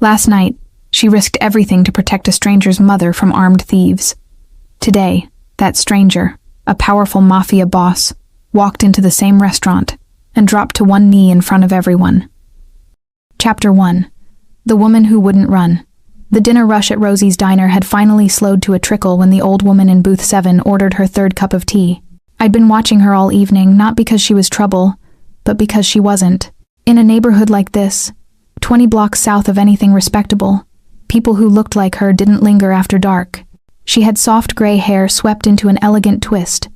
Last night, she risked everything to protect a stranger's mother from armed thieves. Today, that stranger, a powerful Mafia boss, walked into the same restaurant and dropped to one knee in front of everyone. Chapter 1. The Woman Who Wouldn't Run. The dinner rush at Rosie's diner had finally slowed to a trickle when the old woman in booth 7 ordered her third cup of tea. I'd been watching her all evening, not because she was trouble, but because she wasn't. In a neighborhood like this, 20 blocks south of anything respectable, people who looked like her didn't linger after dark. She had soft gray hair swept into an elegant twist,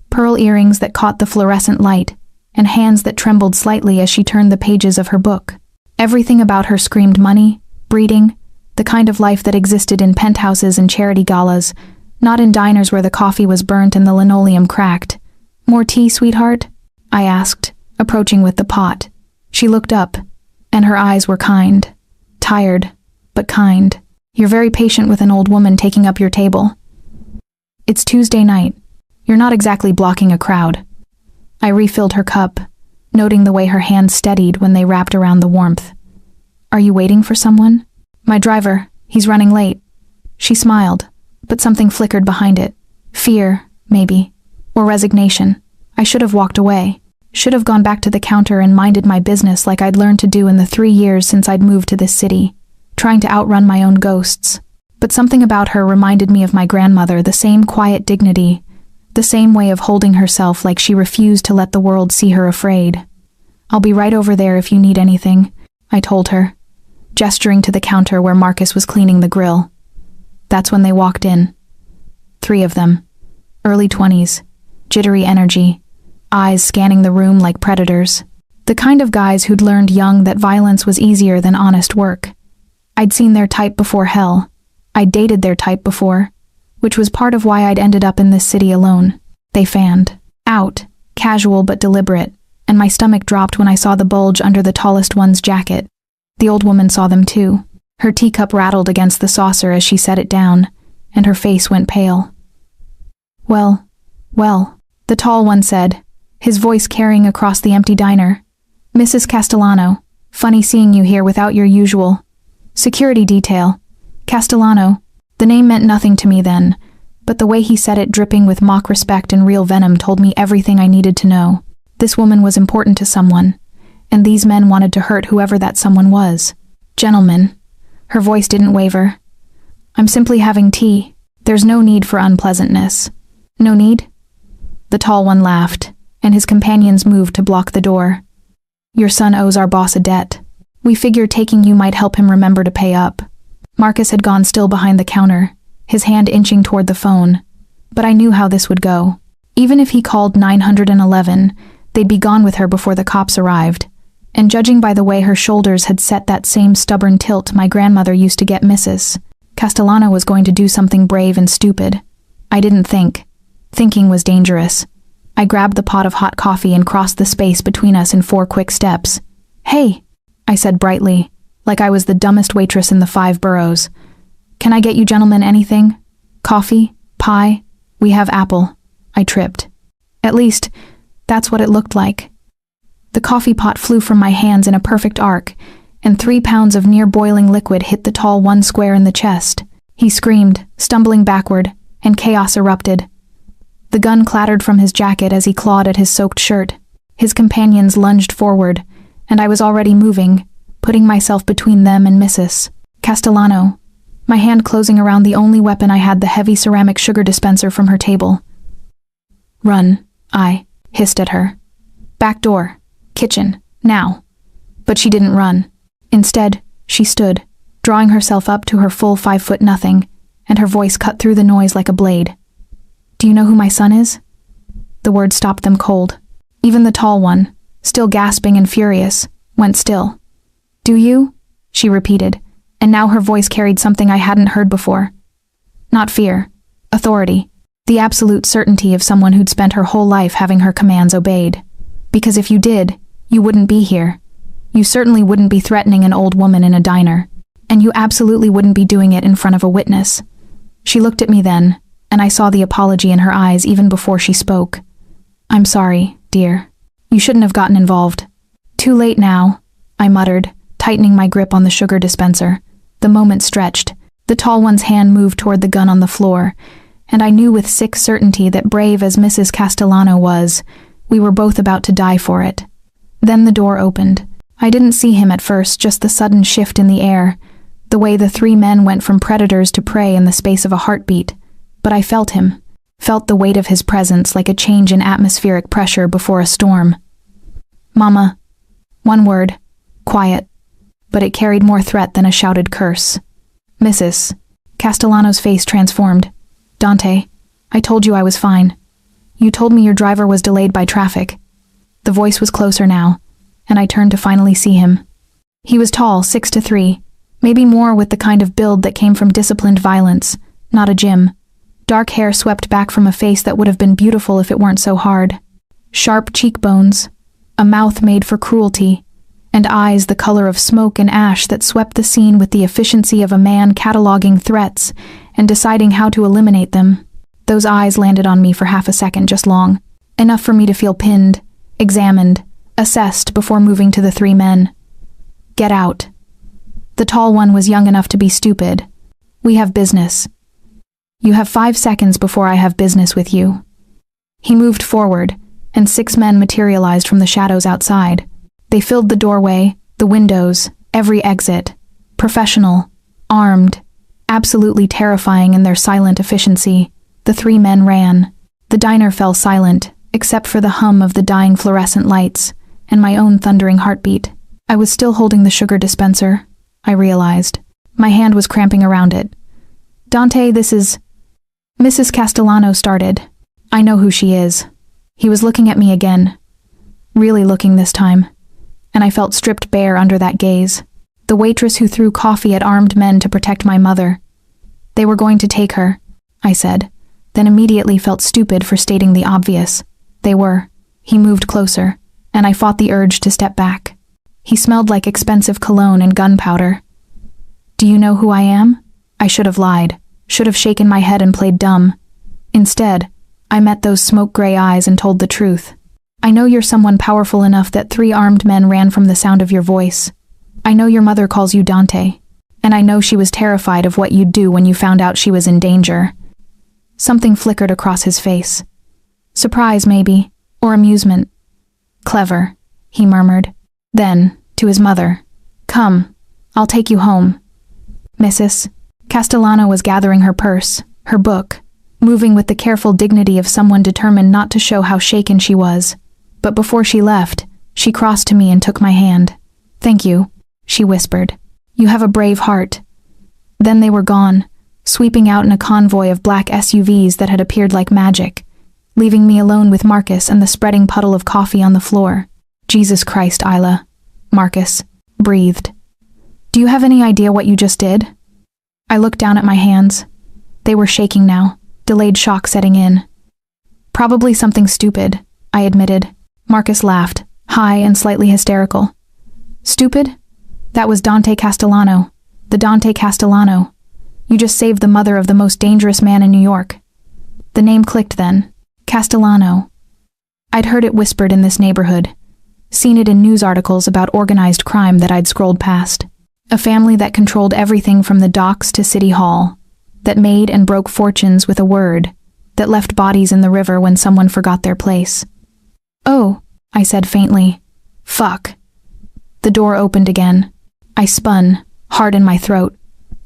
pearl earrings that caught the fluorescent light, and hands that trembled slightly as she turned the pages of her book. Everything about her screamed money, breeding, the kind of life that existed in penthouses and charity galas, not in diners where the coffee was burnt and the linoleum cracked. "More tea, sweetheart?" I asked, approaching with the pot. She looked up, and her eyes were kind. Tired, but kind. "You're very patient with an old woman taking up your table." "It's Tuesday night. You're not exactly blocking a crowd." I refilled her cup, noting the way her hands steadied when they wrapped around the warmth. "Are you waiting for someone?" "My driver. He's running late." She smiled, but something flickered behind it. Fear, maybe. Or resignation. I should have walked away. Should have gone back to the counter and minded my business like I'd learned to do in the 3 years since I'd moved to this city, trying to outrun my own ghosts. But something about her reminded me of my grandmother, the same quiet dignity, the same way of holding herself like she refused to let the world see her afraid. "I'll be right over there if you need anything," I told her, gesturing to the counter where Marcus was cleaning the grill. That's when they walked in. 3 of them. Early 20s. Jittery energy. Eyes scanning the room like predators. The kind of guys who'd learned young that violence was easier than honest work. I'd seen their type before hell. I'd dated their type before, which was part of why I'd ended up in this city alone. They fanned. Out. Casual but deliberate. And my stomach dropped when I saw the bulge under the tallest one's jacket. The old woman saw them too. Her teacup rattled against the saucer as she set it down, and her face went pale. Well, the tall one said, his voice carrying across the empty diner. "Mrs. Castellano, funny seeing you here without your usual security detail." Castellano. The name meant nothing to me then, but the way he said it, dripping with mock respect and real venom, told me everything I needed to know. This woman was important to someone, and these men wanted to hurt whoever that someone was. "Gentlemen," her voice didn't waver, "I'm simply having tea. There's no need for unpleasantness." "No need?" The tall one laughed, and his companions moved to block the door. "Your son owes our boss a debt. We figured taking you might help him remember to pay up." Marcus had gone still behind the counter, his hand inching toward the phone, but I knew how this would go. Even if he called 911, they'd be gone with her before the cops arrived, and judging by the way her shoulders had set that same stubborn tilt my grandmother used to get Mrs. Castellano was going to do something brave and stupid. I didn't think. Thinking was dangerous. I grabbed the pot of hot coffee and crossed the space between us in 4 quick steps. "Hey," I said brightly, like I was the dumbest waitress in the 5 boroughs. "Can I get you gentlemen anything? Coffee? Pie? We have apple." I tripped. At least, that's what it looked like. The coffee pot flew from my hands in a perfect arc, and 3 pounds of near-boiling liquid hit the tall one square in the chest. He screamed, stumbling backward, and chaos erupted. The gun clattered from his jacket as he clawed at his soaked shirt. His companions lunged forward, and I was already moving, putting myself between them and Mrs. Castellano, my hand closing around the only weapon I had, the heavy ceramic sugar dispenser from her table. "Run," I hissed at her. "Back door. Kitchen. Now." But she didn't run. Instead, she stood, drawing herself up to her full 5'0", and her voice cut through the noise like a blade. "Do you know who my son is?" The word stopped them cold. Even the tall one, still gasping and furious, went still. "Do you?" she repeated, and now her voice carried something I hadn't heard before. Not fear. Authority. The absolute certainty of someone who'd spent her whole life having her commands obeyed. Because if you did, you wouldn't be here. You certainly wouldn't be threatening an old woman in a diner. And you absolutely wouldn't be doing it in front of a witness. She looked at me then, and I saw the apology in her eyes even before she spoke. "I'm sorry, dear. You shouldn't have gotten involved." "Too late now," I muttered, tightening my grip on the sugar dispenser. The moment stretched. The tall one's hand moved toward the gun on the floor, and I knew with sick certainty that brave as Mrs. Castellano was, we were both about to die for it. Then the door opened. I didn't see him at first, just the sudden shift in the air, the way the three men went from predators to prey in the space of a heartbeat. But I felt him, felt the weight of his presence like a change in atmospheric pressure before a storm. "Mama." One word, quiet, but it carried more threat than a shouted curse. "Mrs." Castellano's face transformed. "Dante, I told you I was fine. You told me your driver was delayed by traffic." The voice was closer now, and I turned to finally see him. He was tall, 6'3", maybe more, with the kind of build that came from disciplined violence, not a gym. Dark hair swept back from a face that would have been beautiful if it weren't so hard. Sharp cheekbones, a mouth made for cruelty, and eyes the color of smoke and ash that swept the scene with the efficiency of a man cataloging threats and deciding how to eliminate them. Those eyes landed on me for half a second, just long, enough for me to feel pinned, examined, assessed before moving to the three men. "Get out." The tall one was young enough to be stupid. "We have business." "You have 5 seconds before I have business with you." He moved forward, and 6 men materialized from the shadows outside. They filled the doorway, the windows, every exit. Professional, armed, absolutely terrifying in their silent efficiency. The 3 men ran. The diner fell silent, except for the hum of the dying fluorescent lights, and my own thundering heartbeat. I was still holding the sugar dispenser, I realized. My hand was cramping around it. "Dante, this is..." Mrs. Castellano started. "I know who she is." He was looking at me again. Really looking this time. And I felt stripped bare under that gaze. The waitress who threw coffee at armed men to protect my mother. "They were going to take her," I said, then immediately felt stupid for stating the obvious. They were. He moved closer, and I fought the urge to step back. He smelled like expensive cologne and gunpowder. "Do you know who I am?" I should have lied, should have shaken my head and played dumb. Instead, I met those smoke-gray eyes and told the truth. "I know you're someone powerful enough that 3 armed men ran from the sound of your voice. I know your mother calls you Dante, and I know she was terrified of what you'd do when you found out she was in danger." Something flickered across his face. Surprise, maybe, or amusement. "Clever," he murmured. Then, to his mother, "Come, I'll take you home." Mrs. Castellano was gathering her purse, her book, moving with the careful dignity of someone determined not to show how shaken she was. But before she left, she crossed to me and took my hand. "Thank you," she whispered. "You have a brave heart." Then they were gone, sweeping out in a convoy of black SUVs that had appeared like magic, leaving me alone with Marcus and the spreading puddle of coffee on the floor. "Jesus Christ, Isla," Marcus breathed. "Do you have any idea what you just did?" I looked down at my hands. They were shaking now, delayed shock setting in. "Probably something stupid," I admitted. Marcus laughed, high and slightly hysterical. "Stupid? That was Dante Castellano. The Dante Castellano. You just saved the mother of the most dangerous man in New York." The name clicked then. Castellano. I'd heard it whispered in this neighborhood, seen it in news articles about organized crime that I'd scrolled past. A family that controlled everything from the docks to City Hall, that made and broke fortunes with a word, that left bodies in the river when someone forgot their place. "Oh," I said faintly. "Fuck." The door opened again. I spun, hard in my throat,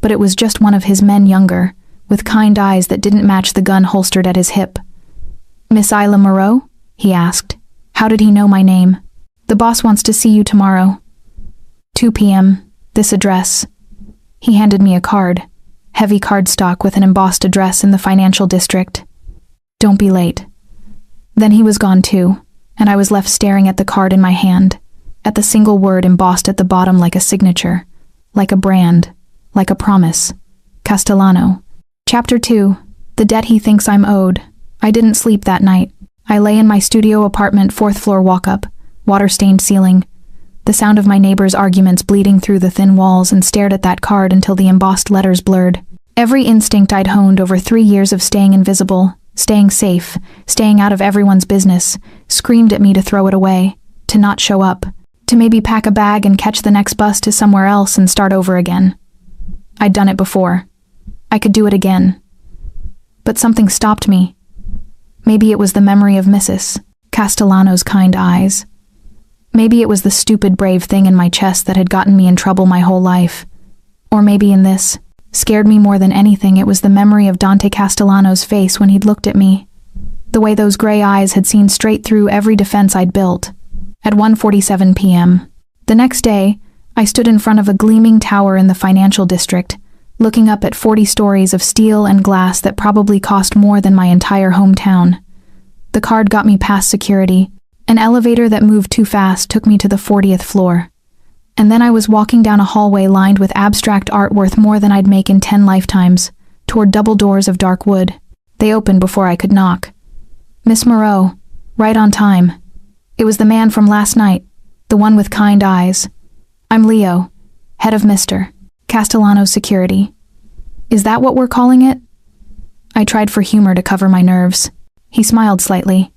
but it was just one of his men younger, with kind eyes that didn't match the gun holstered at his hip. "Miss Isla Moreau?" he asked. How did he know my name? "The boss wants to see you tomorrow. 2 p.m., this address." He handed me a card, heavy cardstock with an embossed address in the financial district. "Don't be late." Then he was gone too, and I was left staring at the card in my hand, at the single word embossed at the bottom like a signature, like a brand, like a promise. Castellano. Chapter 2. The debt he thinks I'm owed. I didn't sleep that night. I lay in my studio apartment 4th floor walk-up, water-stained ceiling, the sound of my neighbors' arguments bleeding through the thin walls, and stared at that card until the embossed letters blurred. Every instinct I'd honed over 3 years of staying invisible, staying safe, staying out of everyone's business, screamed at me to throw it away, to not show up, to maybe pack a bag and catch the next bus to somewhere else and start over again. I'd done it before. I could do it again. But something stopped me. Maybe it was the memory of Mrs. Castellano's kind eyes. Maybe it was the stupid brave thing in my chest that had gotten me in trouble my whole life. Or maybe in this, scared me more than anything, it was the memory of Dante Castellano's face when he'd looked at me. The way those gray eyes had seen straight through every defense I'd built. At 1:47 p.m. The next day, I stood in front of a gleaming tower in the financial district, looking up at 40 stories of steel and glass that probably cost more than my entire hometown. The card got me past security. An elevator that moved too fast took me to the 40th floor. And then I was walking down a hallway lined with abstract art worth more than I'd make in 10 lifetimes, toward double doors of dark wood. They opened before I could knock. Miss Moreau, right on time. It was the man from last night, the one with kind eyes. I'm Leo, head of Mr. Castellano's security. Is that what we're calling it? I tried for humor to cover my nerves. He smiled slightly.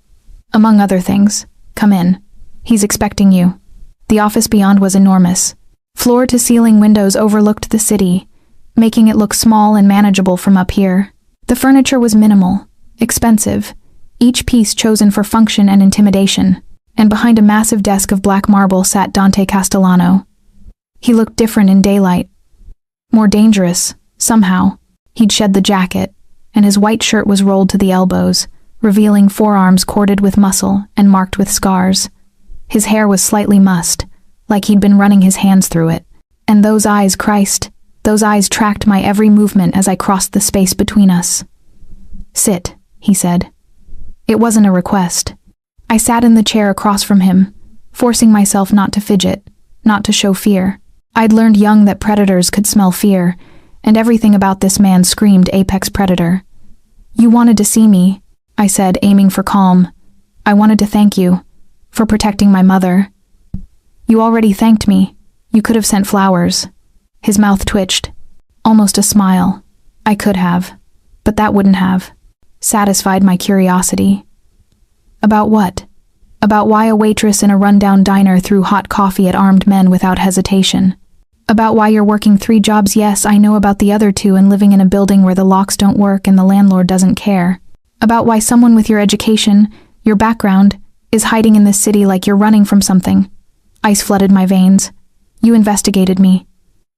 Among other things, come in. He's expecting you. The office beyond was enormous. Floor-to-ceiling windows overlooked the city, making it look small and manageable from up here. The furniture was minimal, expensive, each piece chosen for function and intimidation, and behind a massive desk of black marble sat Dante Castellano. He looked different in daylight. More dangerous, somehow. He'd shed the jacket, and his white shirt was rolled to the elbows, revealing forearms corded with muscle and marked with scars. His hair was slightly mussed, like he'd been running his hands through it. And those eyes, Christ, those eyes tracked my every movement as I crossed the space between us. Sit, he said. It wasn't a request. I sat in the chair across from him, forcing myself not to fidget, not to show fear. I'd learned young that predators could smell fear, and everything about this man screamed apex predator. You wanted to see me, I said, aiming for calm. I wanted to thank you for protecting my mother. You already thanked me. You could have sent flowers. His mouth twitched. Almost a smile. I could have, but that wouldn't have satisfied my curiosity. About what? About why a waitress in a rundown diner threw hot coffee at armed men without hesitation. About why you're working 3 jobs. Yes, I know about the other 2, and living in a building where the locks don't work and the landlord doesn't care. About why someone with your education, your background, is hiding in this city like you're running from something. Ice flooded my veins. You investigated me.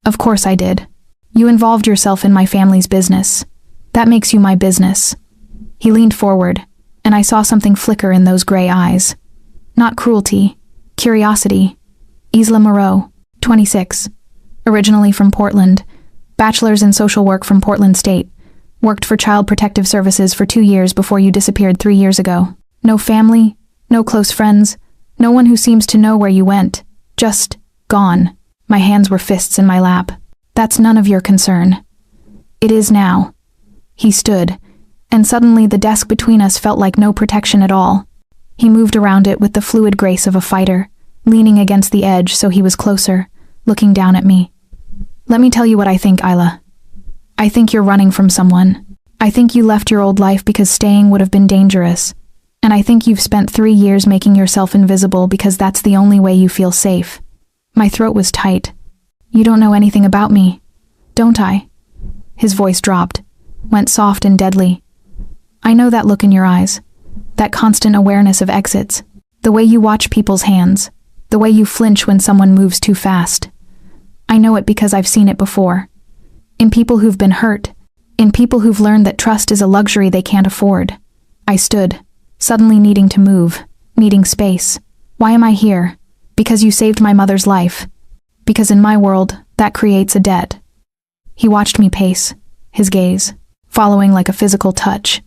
Of course I did. You involved yourself in my family's business. That makes you my business. He leaned forward, and I saw something flicker in those gray eyes. Not cruelty, curiosity. Isla Moreau, 26. Originally from Portland. Bachelor's in social work from Portland State. Worked for Child Protective Services for 2 years before you disappeared 3 years ago. No family, no close friends, no one who seems to know where you went. Just gone. My hands were fists in my lap. That's none of your concern. It is now. He stood, and suddenly the desk between us felt like no protection at all. He moved around it with the fluid grace of a fighter, leaning against the edge so he was closer, looking down at me. Let me tell you what I think, Isla. I think you're running from someone. I think you left your old life because staying would have been dangerous. And I think you've spent 3 years making yourself invisible because that's the only way you feel safe. My throat was tight. You don't know anything about me, don't I? His voice dropped, went soft and deadly. I know that look in your eyes, that constant awareness of exits, the way you watch people's hands, the way you flinch when someone moves too fast. I know it because I've seen it before. In people who've been hurt, in people who've learned that trust is a luxury they can't afford. I stood, suddenly needing to move, needing space. Why am I here? Because you saved my mother's life. Because in my world, that creates a debt. He watched me pace, his gaze, following like a physical touch.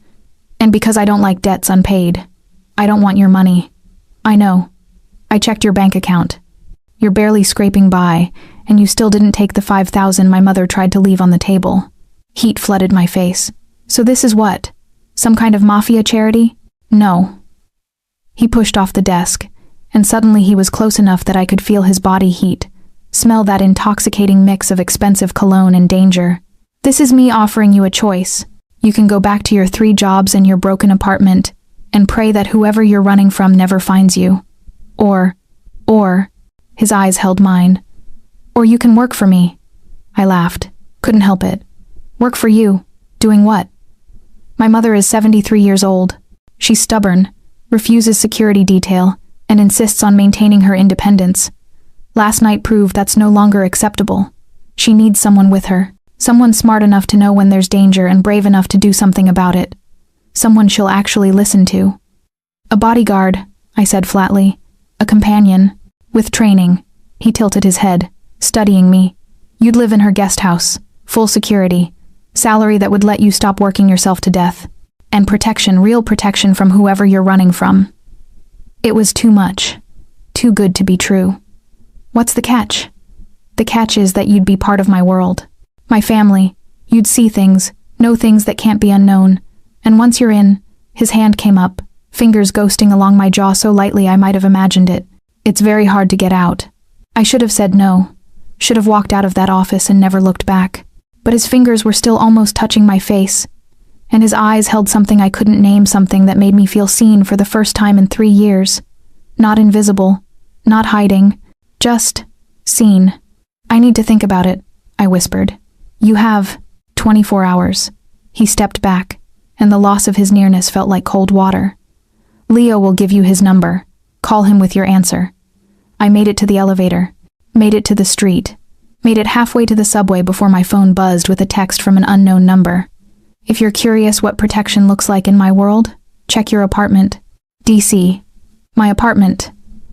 And because I don't like debts unpaid. I don't want your money. I know. I checked your bank account. You're barely scraping by, and you still didn't take the $5,000 my mother tried to leave on the table. Heat flooded my face. So this is what? Some kind of Mafia charity? No. He pushed off the desk, and suddenly he was close enough that I could feel his body heat, smell that intoxicating mix of expensive cologne and danger. This is me offering you a choice. You can go back to your 3 jobs and your broken apartment, and pray that whoever you're running from never finds you. Or, his eyes held mine. Or you can work for me. I laughed, Couldn't help it. Work for you. Doing what? My mother is 73 years old. She's stubborn, refuses security detail, and insists on maintaining her independence. Last night proved that's no longer acceptable. She needs someone with her. Someone smart enough to know when there's danger and brave enough to do something about it. Someone she'll actually listen to. A bodyguard, I said flatly. A companion. With training. He tilted his head, studying me. You'd live in her guest house. Full security. Salary that would let you stop working yourself to death. And protection, real protection from whoever you're running from. It was too much. Too good to be true. What's the catch? The catch is that you'd be part of my world. My family. You'd see things, know things that can't be unknown. And once you're in, his hand came up, fingers ghosting along my jaw so lightly I might have imagined it. It's very hard to get out. I should have said no. Should have walked out of that office and never looked back. But his fingers were still almost touching my face, and his eyes held something I couldn't name, something that made me feel seen for the first time in 3 years. Not invisible, not hiding, just seen. I need to think about it, I whispered. You have 24 hours. He stepped back, and the loss of his nearness felt like cold water. Leo will give you his number. Call him with your answer. I made it to the elevator, made it to the street, made it halfway to the subway before my phone buzzed with a text from an unknown number. If you're curious what protection looks like in my world, check your apartment. DC. My apartment.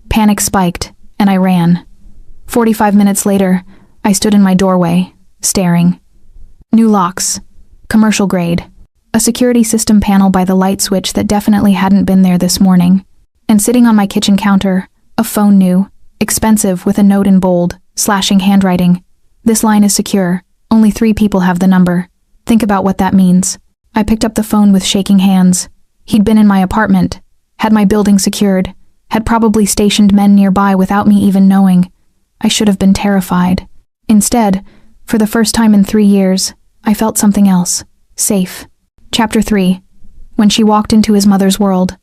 Panic spiked, and I ran. 45 minutes later, I stood in my doorway, staring. New locks. Commercial grade. A security system panel by the light switch that definitely hadn't been there this morning. And sitting on my kitchen counter, a phone new, expensive with a note in bold, slashing handwriting. This line is secure. Only 3 people have the number. Think about what that means. I picked up the phone with shaking hands. He'd been in my apartment, had my building secured, had probably stationed men nearby without me even knowing. I should have been terrified. Instead, for the first time in 3 years, I felt something else. Safe. Chapter 3. When she walked into his mother's world.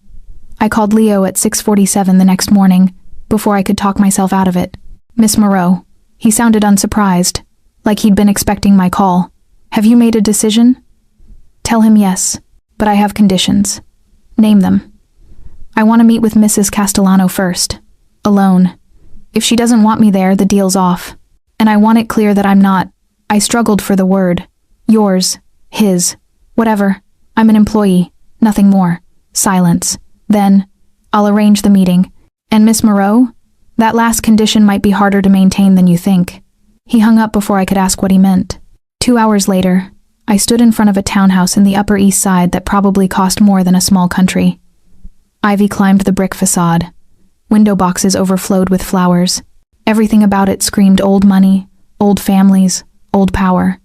I called Leo at 6:47 the next morning, before I could talk myself out of it. Miss Moreau. He sounded unsurprised, like he'd been expecting my call. Have you made a decision? Tell him yes, but I have conditions. Name them. I want to meet with Mrs. Castellano first. Alone. If she doesn't want me there, the deal's off. And I want it clear that I'm not. I struggled for the word. Yours. His. Whatever. I'm an employee. Nothing more. Silence. Then, I'll arrange the meeting. And Miss Moreau? That last condition might be harder to maintain than you think. He hung up before I could ask what he meant. 2 hours later, I stood in front of a townhouse in the Upper East Side that probably cost more than a small country. Ivy climbed the brick facade. Window boxes overflowed with flowers. Everything about it screamed old money, old families, old power.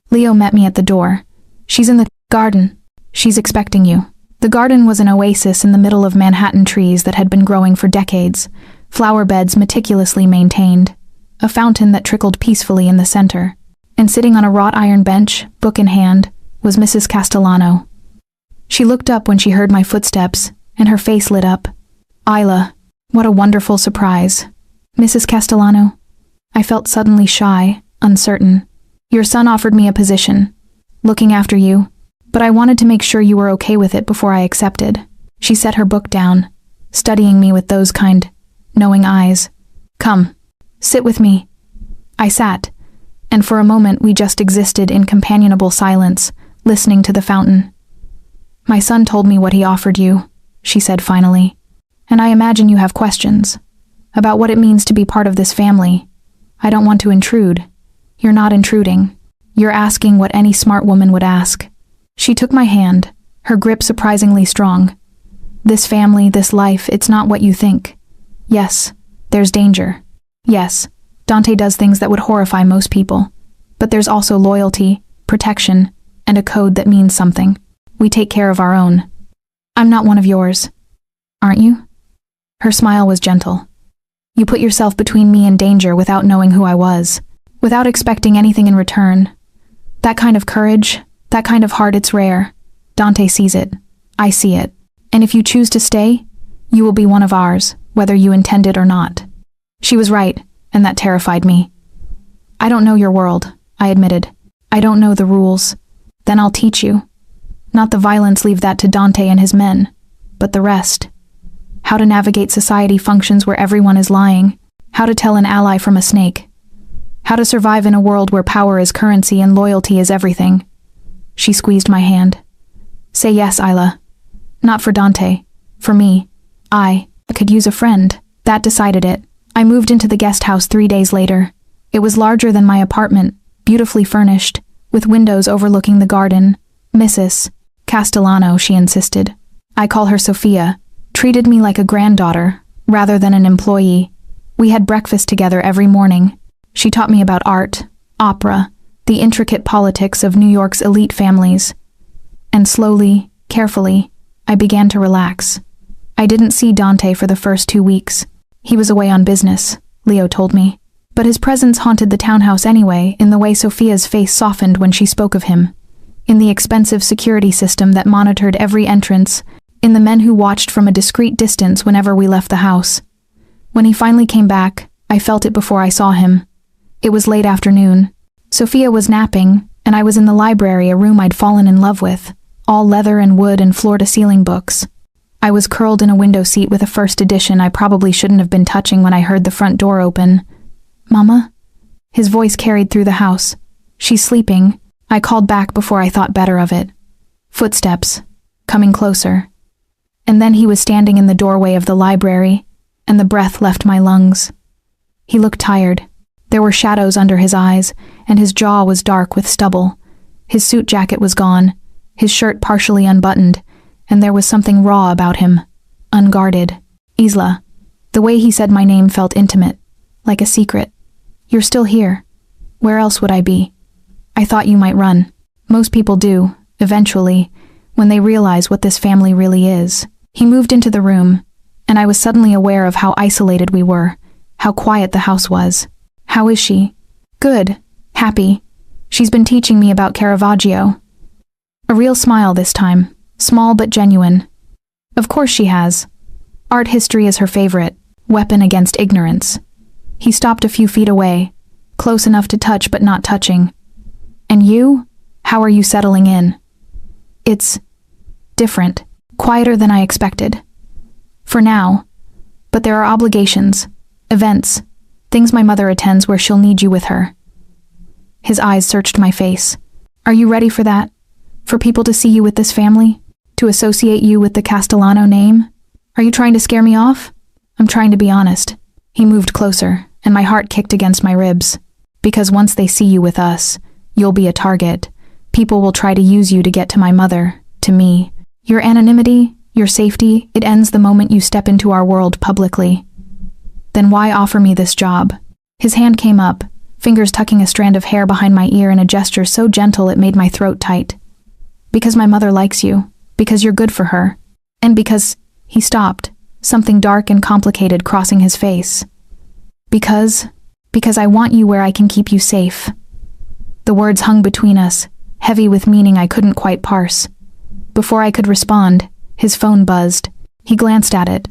Leo met me at the door. She's in the garden. She's expecting you. The garden was an oasis in the middle of Manhattan trees that had been growing for decades, flower beds meticulously maintained, a fountain that trickled peacefully in the center. And sitting on a wrought iron bench, book in hand, was Mrs. Castellano. She looked up when she heard my footsteps, and her face lit up. Isla, what a wonderful surprise. Mrs. Castellano. I felt suddenly shy, uncertain. Your son offered me a position, looking after you, but I wanted to make sure you were okay with it before I accepted. She set her book down, studying me with those kind, knowing eyes. Come, sit with me. I sat, and for a moment we just existed in companionable silence, listening to the fountain. My son told me what he offered you, she said finally, and I imagine you have questions about what it means to be part of this family. I don't want to intrude. You're not intruding. You're asking what any smart woman would ask. She took my hand, her grip surprisingly strong. This family, this life, it's not what you think. Yes, there's danger. Yes, Dante does things that would horrify most people. But there's also loyalty, protection, and a code that means something. We take care of our own. I'm not one of yours. Aren't you? Her smile was gentle. You put yourself between me and danger without knowing who I was, without expecting anything in return. That kind of courage, that kind of heart, it's rare. Dante sees it. I see it. And if you choose to stay, you will be one of ours, whether you intend it or not. She was right, and that terrified me. I don't know your world, I admitted. I don't know the rules. Then I'll teach you. Not the violence, leave that to Dante and his men, but the rest. How to navigate society functions where everyone is lying. How to tell an ally from a snake. How to survive in a world where power is currency and loyalty is everything. She squeezed my hand. Say yes, Isla. Not for Dante. For me. I could use a friend. That decided it. I moved into the guest house 3 days later. It was larger than my apartment, beautifully furnished, with windows overlooking the garden. Mrs. Castellano, she insisted. I call her Sophia. Treated me like a granddaughter, rather than an employee. We had breakfast together every morning. She taught me about art, opera, the intricate politics of New York's elite families. And slowly, carefully, I began to relax. I didn't see Dante for the first 2 weeks. He was away on business, Leo told me. But his presence haunted the townhouse anyway, in the way Sophia's face softened when she spoke of him. In the expensive security system that monitored every entrance, in the men who watched from a discreet distance whenever we left the house. When he finally came back, I felt it before I saw him. It was late afternoon. Sophia was napping, and I was in the library, a room I'd fallen in love with, all leather and wood and floor-to-ceiling books. I was curled in a window seat with a first edition I probably shouldn't have been touching when I heard the front door open. Mama? His voice carried through the house. She's sleeping. I called back before I thought better of it. Footsteps. Coming closer. And then he was standing in the doorway of the library, and the breath left my lungs. He looked tired. There were shadows under his eyes, and his jaw was dark with stubble. His suit jacket was gone, his shirt partially unbuttoned, and there was something raw about him, unguarded. Isla. The way he said my name felt intimate, like a secret. You're still here. Where else would I be? I thought you might run. Most people do, eventually, when they realize what this family really is. He moved into the room, and I was suddenly aware of how isolated we were, how quiet the house was. How is she? Good. Happy. She's been teaching me about Caravaggio. A real smile this time, small but genuine. Of course she has. Art history is her favorite, weapon against ignorance. He stopped a few feet away, close enough to touch but not touching. And you? How are you settling in? It's different, quieter than I expected. For now. But there are obligations, events, things my mother attends where she'll need you with her. His eyes searched my face. Are you ready for that? For people to see you with this family? To associate you with the Castellano name? Are you trying to scare me off? I'm trying to be honest. He moved closer, and my heart kicked against my ribs. Because once they see you with us, you'll be a target. People will try to use you to get to my mother, to me. Your anonymity, your safety, it ends the moment you step into our world publicly. Then why offer me this job? His hand came up, fingers tucking a strand of hair behind my ear in a gesture so gentle it made my throat tight. Because my mother likes you, because you're good for her, and because... He stopped, something dark and complicated crossing his face. Because I want you where I can keep you safe. The words hung between us, heavy with meaning I couldn't quite parse. Before I could respond, his phone buzzed. He glanced at it,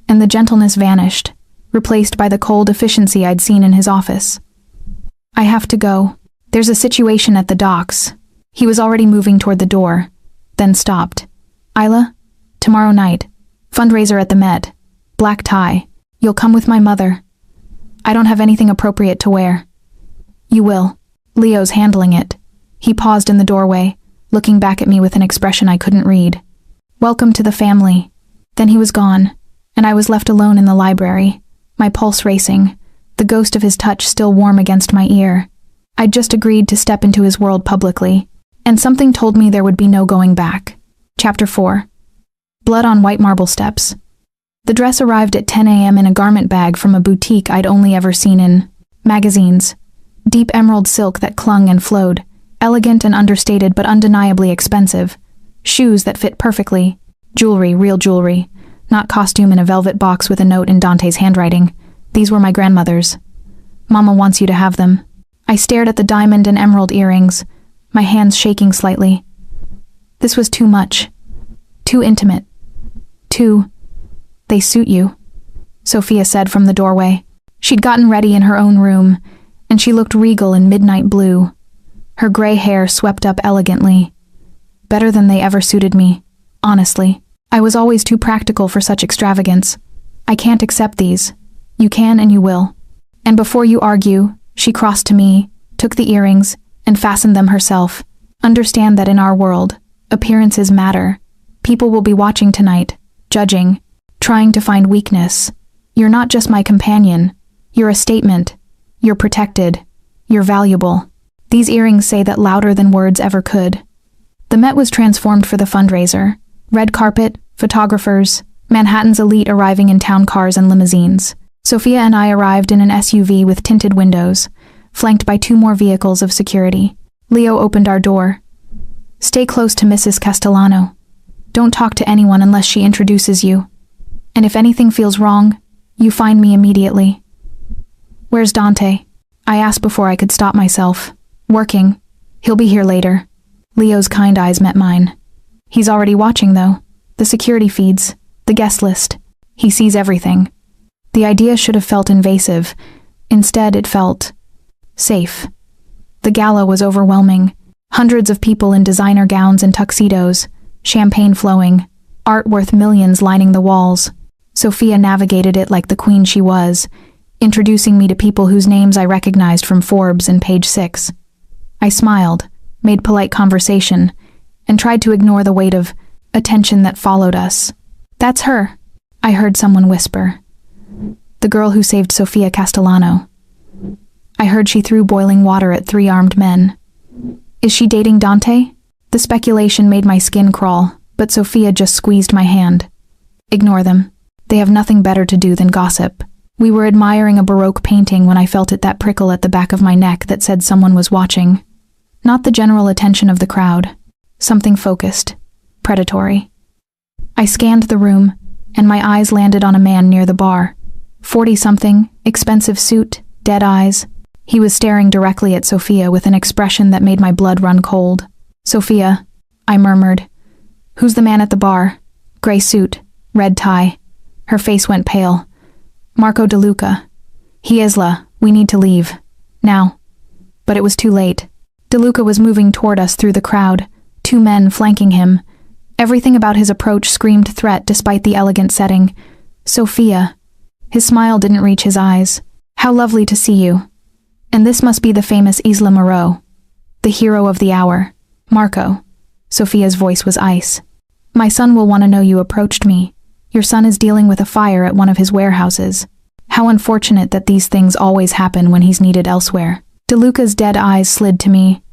and the gentleness vanished, replaced by the cold efficiency I'd seen in his office. I have to go. There's a situation at the docks. He was already moving toward the door, then stopped. Isla? Tomorrow night. Fundraiser at the Met. Black tie. You'll come with my mother. I don't have anything appropriate to wear. You will. Leo's handling it. He paused in the doorway, looking back at me with an expression I couldn't read. Welcome to the family. Then he was gone, and I was left alone in the library, my pulse racing, the ghost of his touch still warm against my ear. I'd just agreed to step into his world publicly, and something told me there would be no going back. Chapter 4. Blood on white marble steps. The dress arrived at 10 a.m. in a garment bag from a boutique I'd only ever seen in magazines. Deep emerald silk that clung and flowed, elegant and understated but undeniably expensive. Shoes that fit perfectly. Jewelry, real jewelry. Not costume in a velvet box with a note in Dante's handwriting. These were my grandmother's. Mama wants you to have them. I stared at the diamond and emerald earrings, my hands shaking slightly. This was too much. Too intimate. They suit you, Sophia said from the doorway. She'd gotten ready in her own room, and she looked regal in midnight blue. Her gray hair swept up elegantly. Better than they ever suited me, honestly. I was always too practical for such extravagance. I can't accept these. You can and you will. And before you argue, she crossed to me, took the earrings, and fastened them herself. Understand that in our world, appearances matter. People will be watching tonight, judging, trying to find weakness. You're not just my companion. You're a statement. You're protected. You're valuable. These earrings say that louder than words ever could. The Met was transformed for the fundraiser. Red carpet, photographers, Manhattan's elite arriving in town cars and limousines. Sophia and I arrived in an SUV with tinted windows, flanked by 2 more vehicles of security. Leo opened our door. Stay close to Mrs. Castellano. Don't talk to anyone unless she introduces you. And if anything feels wrong, you find me immediately. Where's Dante? I asked before I could stop myself. Working. He'll be here later. Leo's kind eyes met mine. He's already watching, though. The security feeds, the guest list. He sees everything. The idea should have felt invasive. Instead, it felt safe. The gala was overwhelming. Hundreds of people in designer gowns and tuxedos, champagne flowing, art worth millions lining the walls. Sophia navigated it like the queen she was, introducing me to people whose names I recognized from Forbes and Page 6. I smiled, made polite conversation, and tried to ignore the weight of attention that followed us. That's her, I heard someone whisper. The girl who saved Sophia Castellano. I heard she threw boiling water at 3 armed men. Is she dating Dante? The speculation made my skin crawl, but Sophia just squeezed my hand. Ignore them. They have nothing better to do than gossip. We were admiring a Baroque painting when I felt that prickle at the back of my neck that said someone was watching. Not the general attention of the crowd. Something focused, predatory. I scanned the room, and my eyes landed on a man near the bar. 40-something, expensive suit, dead eyes. He was staring directly at Sophia with an expression that made my blood run cold. Sophia, I murmured. Who's the man at the bar? Gray suit, red tie. Her face went pale. Marco DeLuca. He Isla, we need to leave. Now. But it was too late. DeLuca was moving toward us through the crowd, 2 men flanking him. Everything about his approach screamed threat despite the elegant setting. Sophia. His smile didn't reach his eyes. How lovely to see you. And this must be the famous Isla Moreau, the hero of the hour. Marco. Sophia's voice was ice. My son will want to know you approached me. Your son is dealing with a fire at one of his warehouses. How unfortunate that these things always happen when he's needed elsewhere. DeLuca's dead eyes slid to me.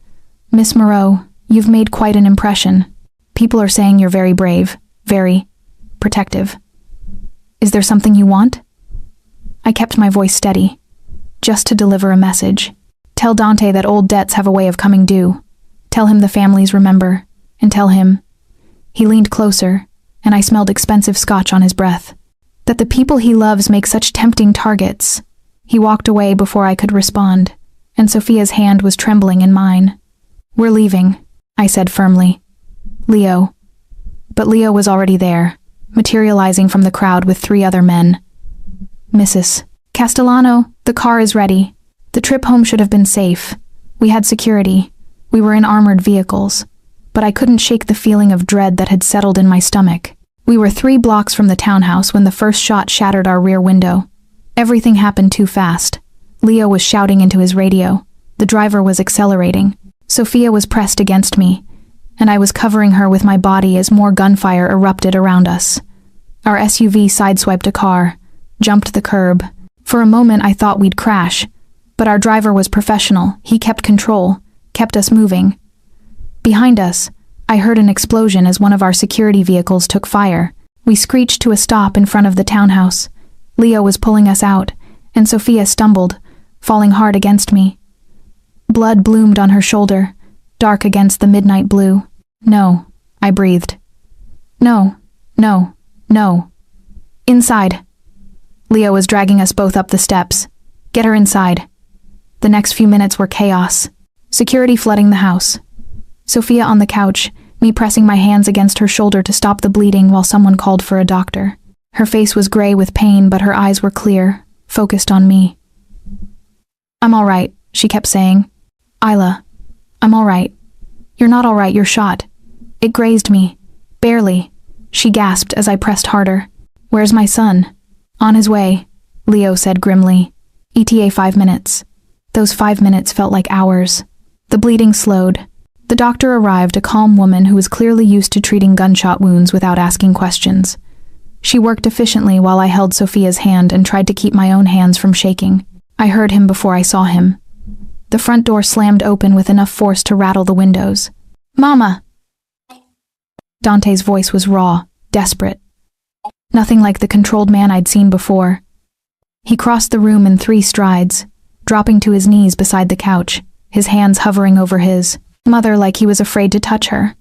Miss Moreau, you've made quite an impression. People are saying you're very brave, very protective. Is there something you want? I kept my voice steady, just to deliver a message. Tell Dante that old debts have a way of coming due. Tell him the families remember, and tell him. He leaned closer, and I smelled expensive scotch on his breath. That the people he loves make such tempting targets. He walked away before I could respond, and Sophia's hand was trembling in mine. We're leaving, I said firmly. Leo. But Leo was already there, materializing from the crowd with 3 other men. Mrs. Castellano, the car is ready. The trip home should have been safe. We had security. We were in armored vehicles. But I couldn't shake the feeling of dread that had settled in my stomach. We were 3 blocks from the townhouse when the first shot shattered our rear window. Everything happened too fast. Leo was shouting into his radio. The driver was accelerating. Sophia was pressed against me, and I was covering her with my body as more gunfire erupted around us. Our SUV sideswiped a car, jumped the curb. For a moment I thought we'd crash, but our driver was professional. He kept control, kept us moving. Behind us, I heard an explosion as one of our security vehicles took fire. We screeched to a stop in front of the townhouse. Leo was pulling us out, and Sophia stumbled, falling hard against me. Blood bloomed on her shoulder, dark against the midnight blue. No, I breathed. No, no, no. Inside. Leo was dragging us both up the steps. Get her inside. The next few minutes were chaos. Security flooding the house. Sophia on the couch, me pressing my hands against her shoulder to stop the bleeding while someone called for a doctor. Her face was gray with pain, but her eyes were clear, focused on me. I'm all right, she kept saying. Isla, I'm all right. You're not all right, you're shot. It grazed me. Barely, she gasped as I pressed harder. Where's my son? On his way, Leo said grimly. ETA 5 minutes. Those 5 minutes felt like hours. The bleeding slowed. The doctor arrived, a calm woman who was clearly used to treating gunshot wounds without asking questions. She worked efficiently while I held Sophia's hand and tried to keep my own hands from shaking. I heard him before I saw him. The front door slammed open with enough force to rattle the windows. Mama! Dante's voice was raw, desperate. Nothing like the controlled man I'd seen before. He crossed the room in 3 strides, dropping to his knees beside the couch, his hands hovering over his mother like he was afraid to touch her.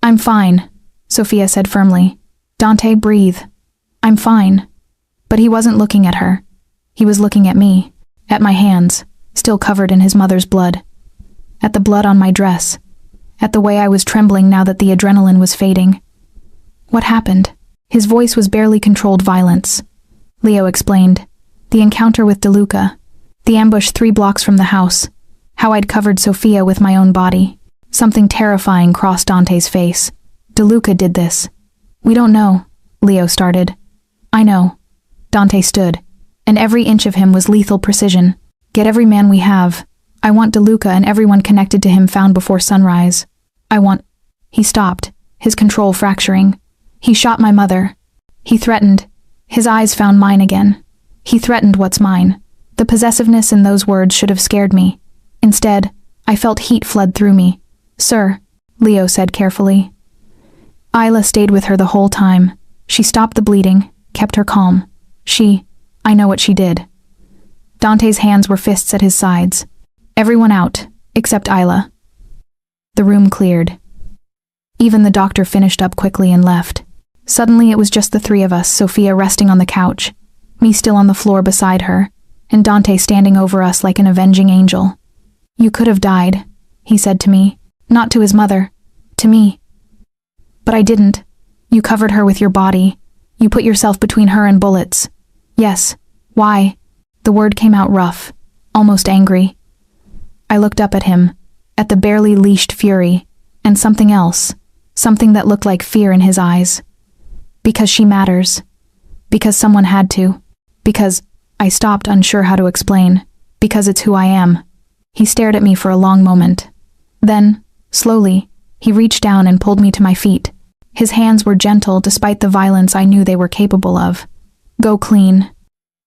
I'm fine, Sophia said firmly. Dante, breathe. I'm fine. But he wasn't looking at her. He was looking at me, at my hands, still covered in his mother's blood. At the blood on my dress. At the way I was trembling now that the adrenaline was fading. What happened? His voice was barely controlled violence. Leo explained. The encounter with DeLuca. The ambush 3 blocks from the house. How I'd covered Sophia with my own body. Something terrifying crossed Dante's face. DeLuca did this. We don't know, Leo started. I know. Dante stood, and every inch of him was lethal precision. Get every man we have. I want DeLuca and everyone connected to him found before sunrise. I want... He stopped, his control fracturing. He shot my mother. He threatened. His eyes found mine again. He threatened what's mine. The possessiveness in those words should have scared me. Instead, I felt heat flood through me. Sir, Leo said carefully. Isla stayed with her the whole time. She stopped the bleeding, kept her calm. I know what she did. Dante's hands were fists at his sides. Everyone out, except Isla. The room cleared. Even the doctor finished up quickly and left. Suddenly it was just the 3 of us, Sophia resting on the couch, me still on the floor beside her, and Dante standing over us like an avenging angel. You could have died, he said to me. Not to his mother. To me. But I didn't. You covered her with your body. You put yourself between her and bullets. Yes. Why? The word came out rough, almost angry. I looked up at him, at the barely leashed fury, and something else, something that looked like fear in his eyes. Because she matters. Because someone had to. Because... I stopped, unsure how to explain. Because it's who I am. He stared at me for a long moment. Then, slowly, he reached down and pulled me to my feet. His hands were gentle despite the violence I knew they were capable of. Go clean.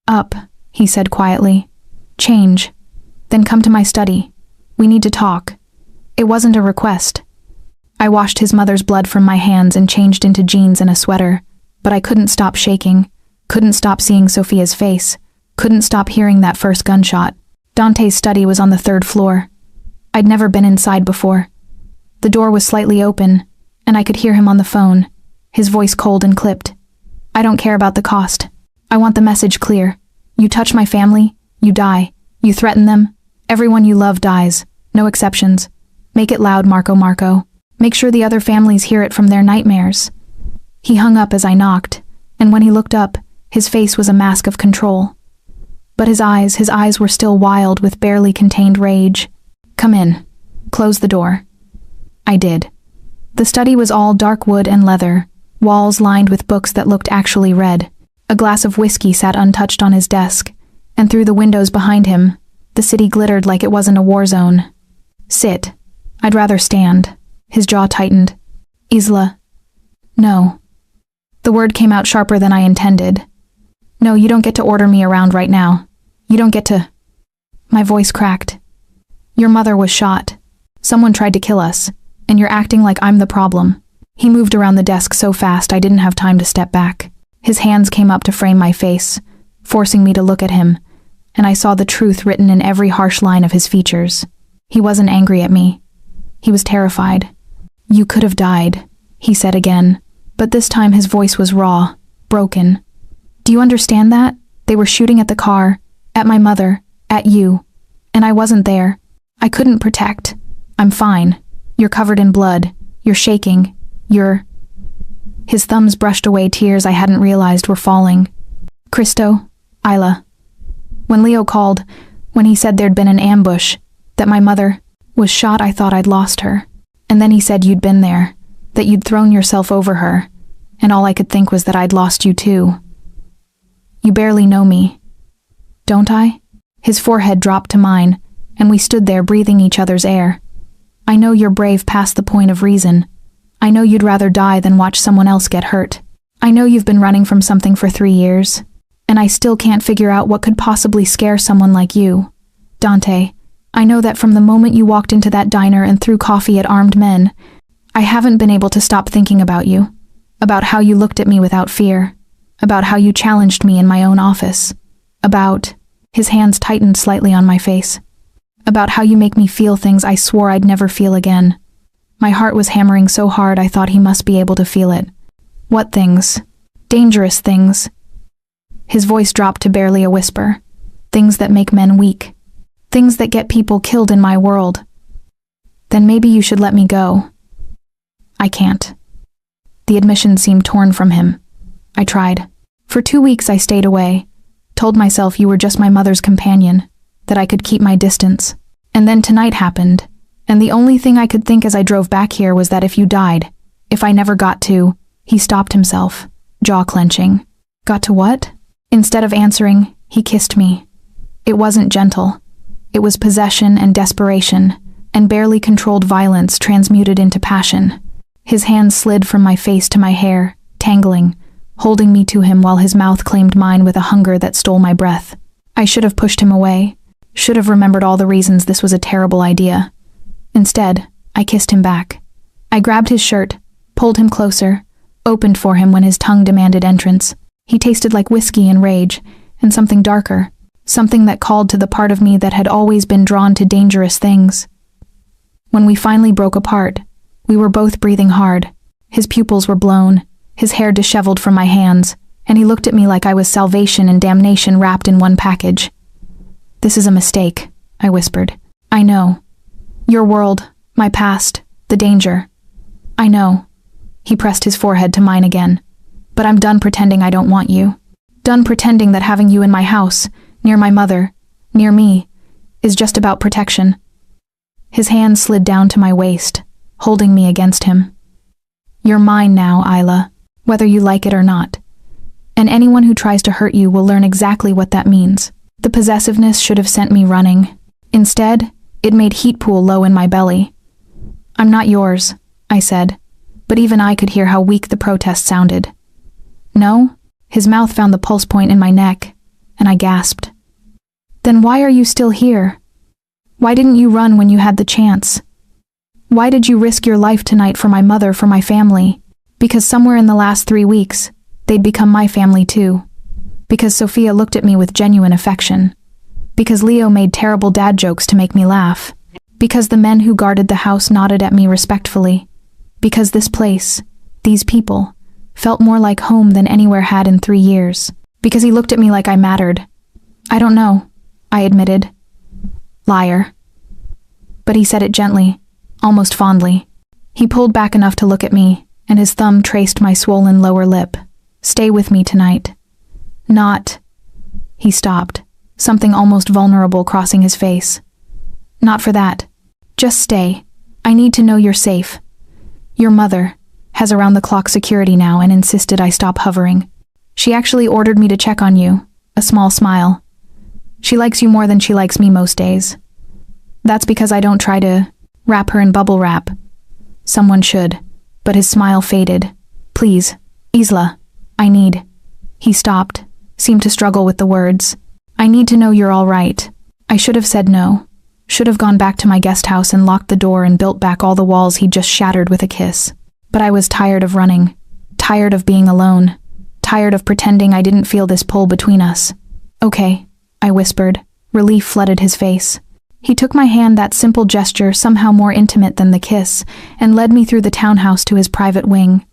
Up, he said quietly. Change. Then come to my study. We need to talk. It wasn't a request. I washed his mother's blood from my hands and changed into jeans and a sweater, but I couldn't stop shaking, couldn't stop seeing Sophia's face, couldn't stop hearing that first gunshot. Dante's study was on the 3rd floor. I'd never been inside before. The door was slightly open, and I could hear him on the phone, his voice cold and clipped. I don't care about the cost. I want the message clear. You touch my family, you die. You threaten them, everyone you love dies. No exceptions. Make it loud, Marco. Make sure the other families hear it from their nightmares. He hung up as I knocked, and when he looked up, his face was a mask of control. But his eyes were still wild with barely contained rage. Come in. Close the door. I did. The study was all dark wood and leather, walls lined with books that looked actually read. A glass of whiskey sat untouched on his desk, and through the windows behind him, the city glittered like it wasn't a war zone. Sit. I'd rather stand. His jaw tightened. Isla. No. The word came out sharper than I intended. No, you don't get to order me around right now. You don't get to... My voice cracked. Your mother was shot. Someone tried to kill us, and you're acting like I'm the problem. He moved around the desk so fast I didn't have time to step back. His hands came up to frame my face, forcing me to look at him, and I saw the truth written in every harsh line of his features. He wasn't angry at me. He was terrified. You could have died, he said again, but this time his voice was raw, broken. Do you understand that? They were shooting at the car, at my mother, at you, and I wasn't there. I couldn't protect. I'm fine. You're covered in blood. You're shaking. His thumbs brushed away tears I hadn't realized were falling. Cristo, Isla. When Leo called, when he said there'd been an ambush, that my mother, Was shot, I thought I'd lost her. And then he said you'd been there, that you'd thrown yourself over her, and all I could think was that I'd lost you too. You barely know me, don't I? His forehead dropped to mine, and we stood there breathing each other's air. I know you're brave past the point of reason. I know you'd rather die than watch someone else get hurt. I know you've been running from something for 3 years, and I still can't figure out what could possibly scare someone like you. Dante, I know that from the moment you walked into that diner and threw coffee at armed men, I haven't been able to stop thinking about you, about how you looked at me without fear, about how you challenged me in my own office, about, his hands tightened slightly on my face, about how you make me feel things I swore I'd never feel again. My heart was hammering so hard I thought he must be able to feel it. What things? Dangerous things. His voice dropped to barely a whisper. Things that make men weak. Things that get people killed in my world. Then maybe you should let me go. I can't. The admission seemed torn from him. I tried. For 2 weeks I stayed away, told myself you were just my mother's companion, that I could keep my distance. And then tonight happened, and the only thing I could think as I drove back here was that if you died, if I never got to, he stopped himself, jaw clenching. Got to what? Instead of answering, he kissed me. It wasn't gentle. It was possession and desperation, and barely controlled violence transmuted into passion. His hands slid from my face to my hair, tangling, holding me to him while his mouth claimed mine with a hunger that stole my breath. I should have pushed him away, should have remembered all the reasons this was a terrible idea. Instead, I kissed him back. I grabbed his shirt, pulled him closer, opened for him when his tongue demanded entrance. He tasted like whiskey and rage, and something darker, something that called to the part of me that had always been drawn to dangerous things. When we finally broke apart, we were both breathing hard. His pupils were blown, his hair disheveled from my hands, and he looked at me like I was salvation and damnation wrapped in one package. This is a mistake, I whispered. I know. Your world, my past, the danger. I know. He pressed his forehead to mine again. But I'm done pretending I don't want you. Done pretending that having you in my house, near my mother, near me, is just about protection. His hand slid down to my waist, holding me against him. You're mine now, Isla, whether you like it or not. And anyone who tries to hurt you will learn exactly what that means. The possessiveness should have sent me running. Instead, it made heat pool low in my belly. I'm not yours, I said, but even I could hear how weak the protest sounded. No? His mouth found the pulse point in my neck, and I gasped. Then why are you still here? Why didn't you run when you had the chance? Why did you risk your life tonight for my mother, for my family? Because somewhere in the last 3 weeks, they'd become my family too. Because Sophia looked at me with genuine affection. Because Leo made terrible dad jokes to make me laugh. Because the men who guarded the house nodded at me respectfully. Because this place, these people, felt more like home than anywhere had in 3 years. Because he looked at me like I mattered. I don't know, I admitted. Liar. But he said it gently, almost fondly. He pulled back enough to look at me, and his thumb traced my swollen lower lip. Stay with me tonight. Not. He stopped, something almost vulnerable crossing his face. Not for that. Just stay. I need to know you're safe. Your mother has around-the-clock security now and insisted I stop hovering. She actually ordered me to check on you, a small smile. She likes you more than she likes me most days. That's because I don't try to wrap her in bubble wrap. Someone should, but his smile faded. Please, Isla, I need. He stopped, seemed to struggle with the words. I need to know you're all right. I should have said no. Should have gone back to my guest house and locked the door and built back all the walls he'd just shattered with a kiss. But I was tired of running, tired of being alone, tired of pretending I didn't feel this pull between us. Okay, I whispered. Relief flooded his face. He took my hand, that simple gesture somehow more intimate than the kiss, and led me through the townhouse to his private wing.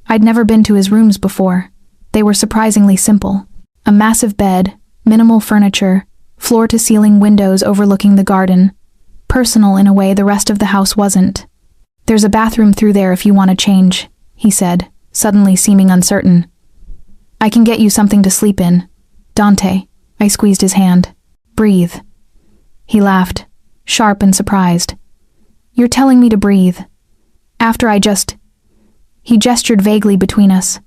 I'd never been to his rooms before. They were surprisingly simple. A massive bed, minimal furniture, floor-to-ceiling windows overlooking the garden. Personal in a way the rest of the house wasn't. There's a bathroom through there if you want to change, he said, suddenly seeming uncertain. I can get you something to sleep in. Dante, I squeezed his hand. Breathe. He laughed, sharp and surprised. You're telling me to breathe. After He gestured vaguely between us.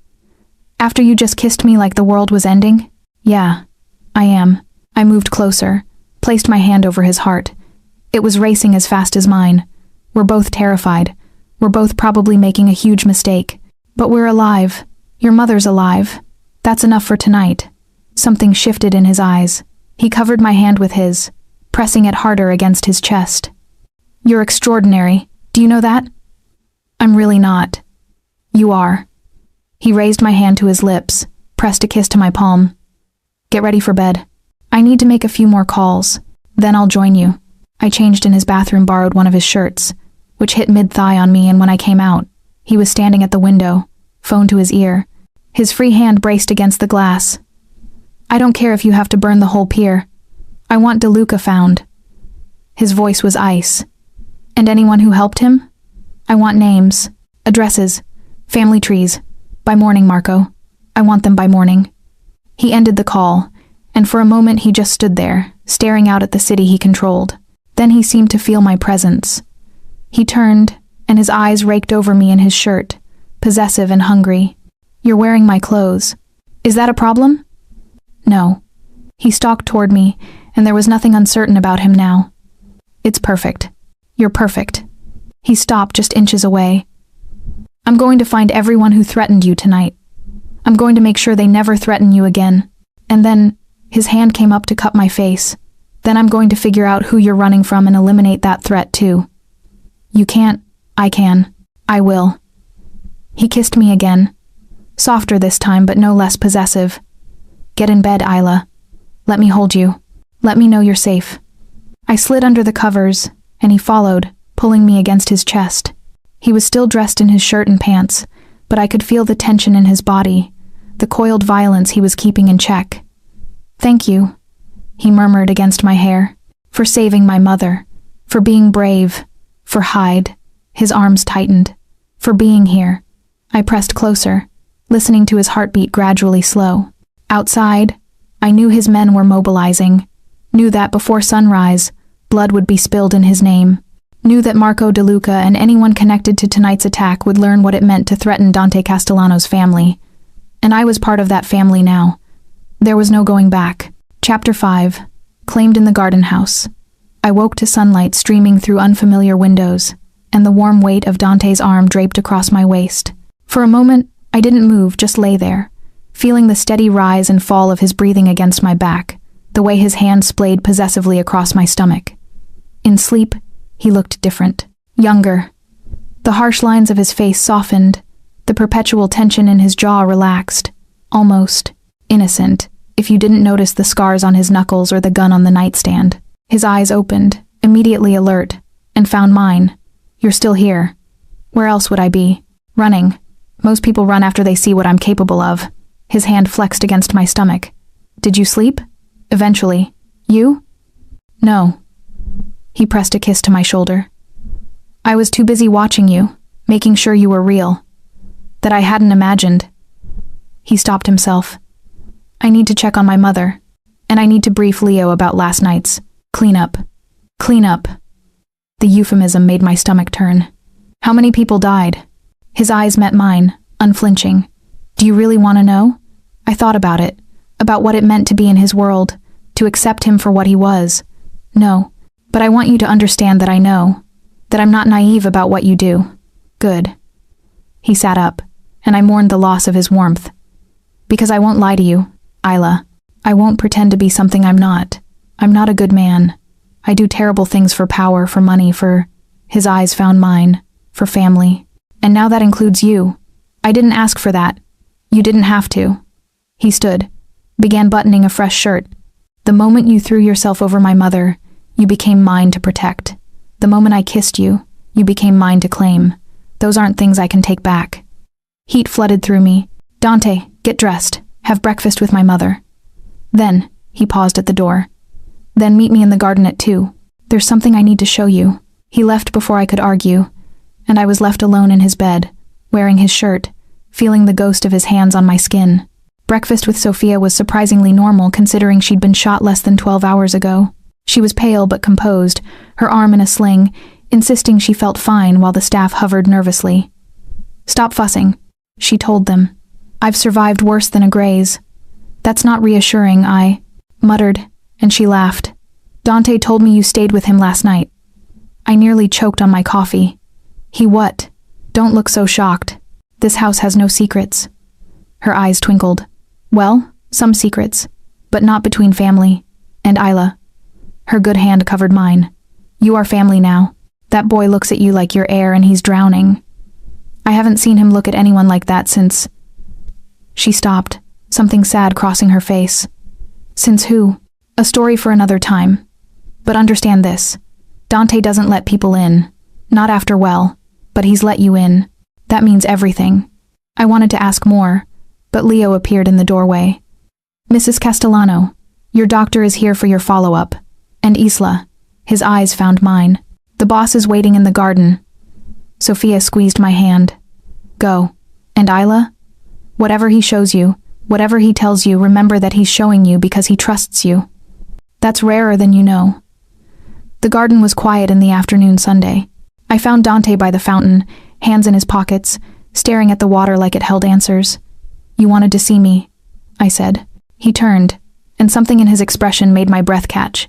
After you just kissed me like the world was ending? Yeah, I am. I moved closer, placed my hand over his heart. It was racing as fast as mine. We're both terrified. We're both probably making a huge mistake. But we're alive. Your mother's alive. That's enough for tonight. Something shifted in his eyes. He covered my hand with his, pressing it harder against his chest. You're extraordinary. Do you know that? I'm really not. You are. He raised my hand to his lips, pressed a kiss to my palm. Get ready for bed. I need to make a few more calls. Then I'll join you. I changed in his bathroom, borrowed one of his shirts, which hit mid-thigh on me, and when I came out, he was standing at the window, phone to his ear. His free hand braced against the glass. I don't care if you have to burn the whole pier. I want DeLuca found. His voice was ice. And anyone who helped him? I want names, addresses, family trees. By morning, Marco. I want them by morning. He ended the call, and for a moment he just stood there, staring out at the city he controlled. Then he seemed to feel my presence. He turned, and his eyes raked over me in his shirt, possessive and hungry. You're wearing my clothes. Is that a problem? No. He stalked toward me, and there was nothing uncertain about him now. It's perfect. You're perfect. He stopped just inches away. I'm going to find everyone who threatened you tonight. I'm going to make sure they never threaten you again. And then, his hand came up to cup my face. Then I'm going to figure out who you're running from and eliminate that threat too. You can't. I can. I will. He kissed me again. Softer this time, but no less possessive. Get in bed, Isla. Let me hold you. Let me know you're safe. I slid under the covers, and he followed, pulling me against his chest. He was still dressed in his shirt and pants, but I could feel the tension in his body, the coiled violence he was keeping in check. Thank you, he murmured against my hair, for saving my mother, for being brave, for Hyde. His arms tightened. For being here. I pressed closer, listening to his heartbeat gradually slow. Outside, I knew his men were mobilizing, knew that before sunrise, blood would be spilled in his name, knew that Marco DeLuca and anyone connected to tonight's attack would learn what it meant to threaten Dante Castellano's family. And I was part of that family now. There was no going back. Chapter 5. Claimed in the garden house. I woke to sunlight streaming through unfamiliar windows, and the warm weight of Dante's arm draped across my waist. For a moment, I didn't move, just lay there, feeling the steady rise and fall of his breathing against my back, the way his hand splayed possessively across my stomach. In sleep, he looked different, younger. The harsh lines of his face softened, the perpetual tension in his jaw relaxed, almost innocent, if you didn't notice the scars on his knuckles or the gun on the nightstand. His eyes opened, immediately alert, and found mine. You're still here. Where else would I be? Running. Most people run after they see what I'm capable of. His hand flexed against my stomach. Did you sleep? Eventually. You? No. He pressed a kiss to my shoulder. I was too busy watching you, making sure you were real. That I hadn't imagined. He stopped himself. I need to check on my mother, and I need to brief Leo about last night's cleanup. Cleanup. The euphemism made my stomach turn. How many people died? His eyes met mine, unflinching. Do you really want to know? I thought about it, about what it meant to be in his world, to accept him for what he was. No, but I want you to understand that I know, that I'm not naive about what you do. Good. He sat up, and I mourned the loss of his warmth. Because I won't lie to you, Isla. I won't pretend to be something I'm not. I'm not a good man. I do terrible things for power, for money, for... His eyes found mine. For family. And now that includes you. I didn't ask for that. You didn't have to. He stood, began buttoning a fresh shirt. The moment you threw yourself over my mother, you became mine to protect. The moment I kissed you, you became mine to claim. Those aren't things I can take back. Heat flooded through me. Dante, get dressed. Have breakfast with my mother. Then, he paused at the door. Then meet me in the garden at 2. There's something I need to show you. He left before I could argue, and I was left alone in his bed, wearing his shirt, feeling the ghost of his hands on my skin. Breakfast with Sophia was surprisingly normal considering she'd been shot less than 12 hours ago. She was pale but composed, her arm in a sling, insisting she felt fine while the staff hovered nervously. "Stop fussing," she told them. "I've survived worse than a graze." "That's not reassuring," I muttered, and she laughed. "Dante told me you stayed with him last night." I nearly choked on my coffee. "He what?" "Don't look so shocked. This house has no secrets." Her eyes twinkled. "Well, some secrets, but not between family and Isla." Her good hand covered mine. "You are family now. That boy looks at you like you're air and he's drowning." I haven't seen him look at anyone like that since... She stopped, something sad crossing her face. "Since who?" "A story for another time. But understand this. Dante doesn't let people in. Not after well, but he's let you in. That means everything." I wanted to ask more, but Leo appeared in the doorway. "Mrs. Castellano, your doctor is here for your follow-up. And Isla." His eyes found mine. "The boss is waiting in the garden." Sophia squeezed my hand. "Go. And Isla? Whatever he shows you, whatever he tells you, remember that he's showing you because he trusts you. That's rarer than you know." The garden was quiet in the afternoon Sunday. I found Dante by the fountain, hands in his pockets, staring at the water like it held answers. "You wanted to see me," I said. He turned, and something in his expression made my breath catch.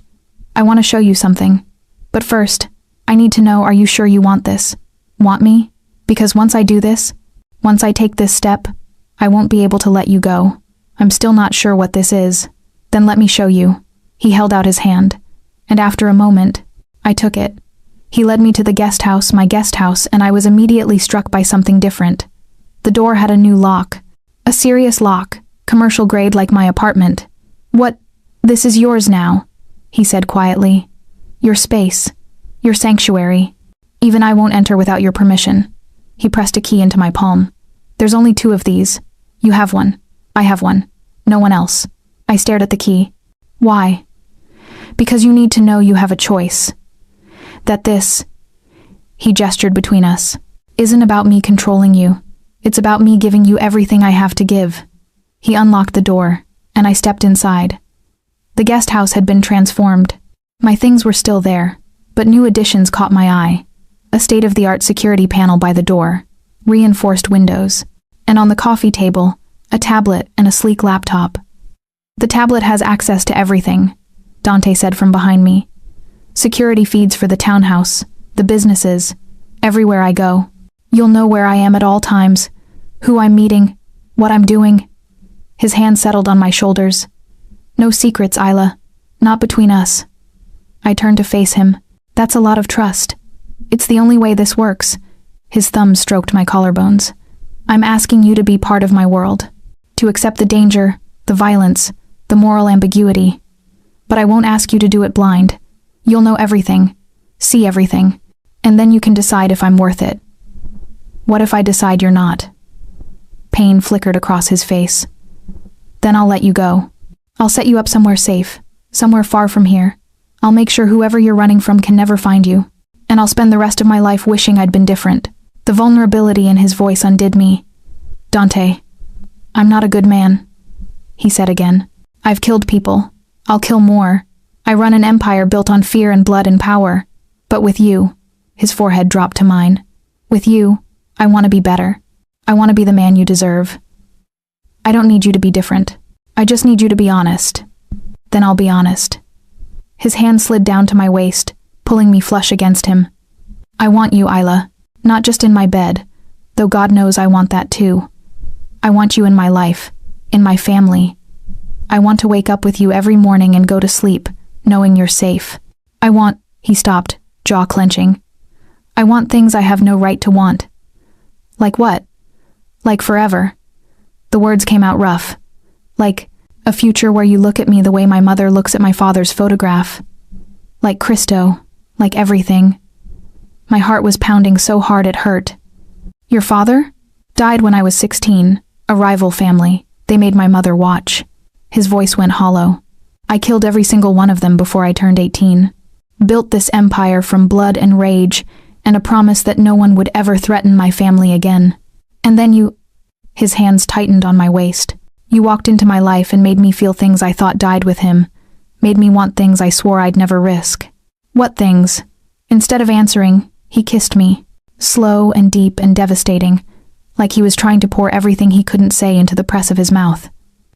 "I want to show you something. But first, I need to know, are you sure you want this? Want me? Because once I do this, once I take this step, I won't be able to let you go. I'm still not sure what this is." "Then let me show you." He held out his hand, and after a moment, I took it. He led me to the guest house, my guest house, and I was immediately struck by something different. The door had a new lock. A serious lock, commercial grade like my apartment. "What? This is yours now," he said quietly. "Your space. Your sanctuary. Even I won't enter without your permission." He pressed a key into my palm. "There's only 2 of these. You have one. I have one. No one else." I stared at the key. "Why?" "Because you need to know you have a choice. That this," he gestured between us, "isn't about me controlling you. It's about me giving you everything I have to give." He unlocked the door, and I stepped inside. The guest house had been transformed. My things were still there, but new additions caught my eye. A state-of-the-art security panel by the door, reinforced windows, and on the coffee table, a tablet and a sleek laptop. "The tablet has access to everything," Dante said from behind me. "Security feeds for the townhouse, the businesses, everywhere I go. You'll know where I am at all times, who I'm meeting, what I'm doing." His hand settled on my shoulders. "No secrets, Isla. Not between us." I turned to face him. "That's a lot of trust. It's the only way this works." His thumb stroked my collarbones. "I'm asking you to be part of my world, to accept the danger, the violence, the moral ambiguity. But I won't ask you to do it blind. You'll know everything, see everything, and then you can decide if I'm worth it." "What if I decide you're not?" Pain flickered across his face. "Then I'll let you go. I'll set you up somewhere safe, somewhere far from here. I'll make sure whoever you're running from can never find you. And I'll spend the rest of my life wishing I'd been different." The vulnerability in his voice undid me. "Dante, I'm not a good man," he said again. "I've killed people. I'll kill more. I run an empire built on fear and blood and power. But with you," his forehead dropped to mine, "with you, I want to be better. I want to be the man you deserve. I don't need you to be different. I just need you to be honest. Then I'll be honest." His hand slid down to my waist, pulling me flush against him. "I want you, Isla, not just in my bed, though God knows I want that too. I want you in my life, in my family. I want to wake up with you every morning and go to sleep, knowing you're safe. I want—" He stopped, jaw clenching. "I want things I have no right to want." "Like what?" "Like forever." The words came out rough. "Like a future where you look at me the way my mother looks at my father's photograph. Like Christo, like everything." My heart was pounding so hard it hurt. "Your father?" "Died when I was 16, a rival family. They made my mother watch." His voice went hollow. "I killed every single one of them before I turned 18. Built this empire from blood and rage, and a promise that no one would ever threaten my family again. And then you—" His hands tightened on my waist. "You walked into my life and made me feel things I thought died with him. Made me want things I swore I'd never risk." "What things?" Instead of answering, He kissed me, slow and deep and devastating, like he was trying to pour everything he couldn't say into the press of his mouth.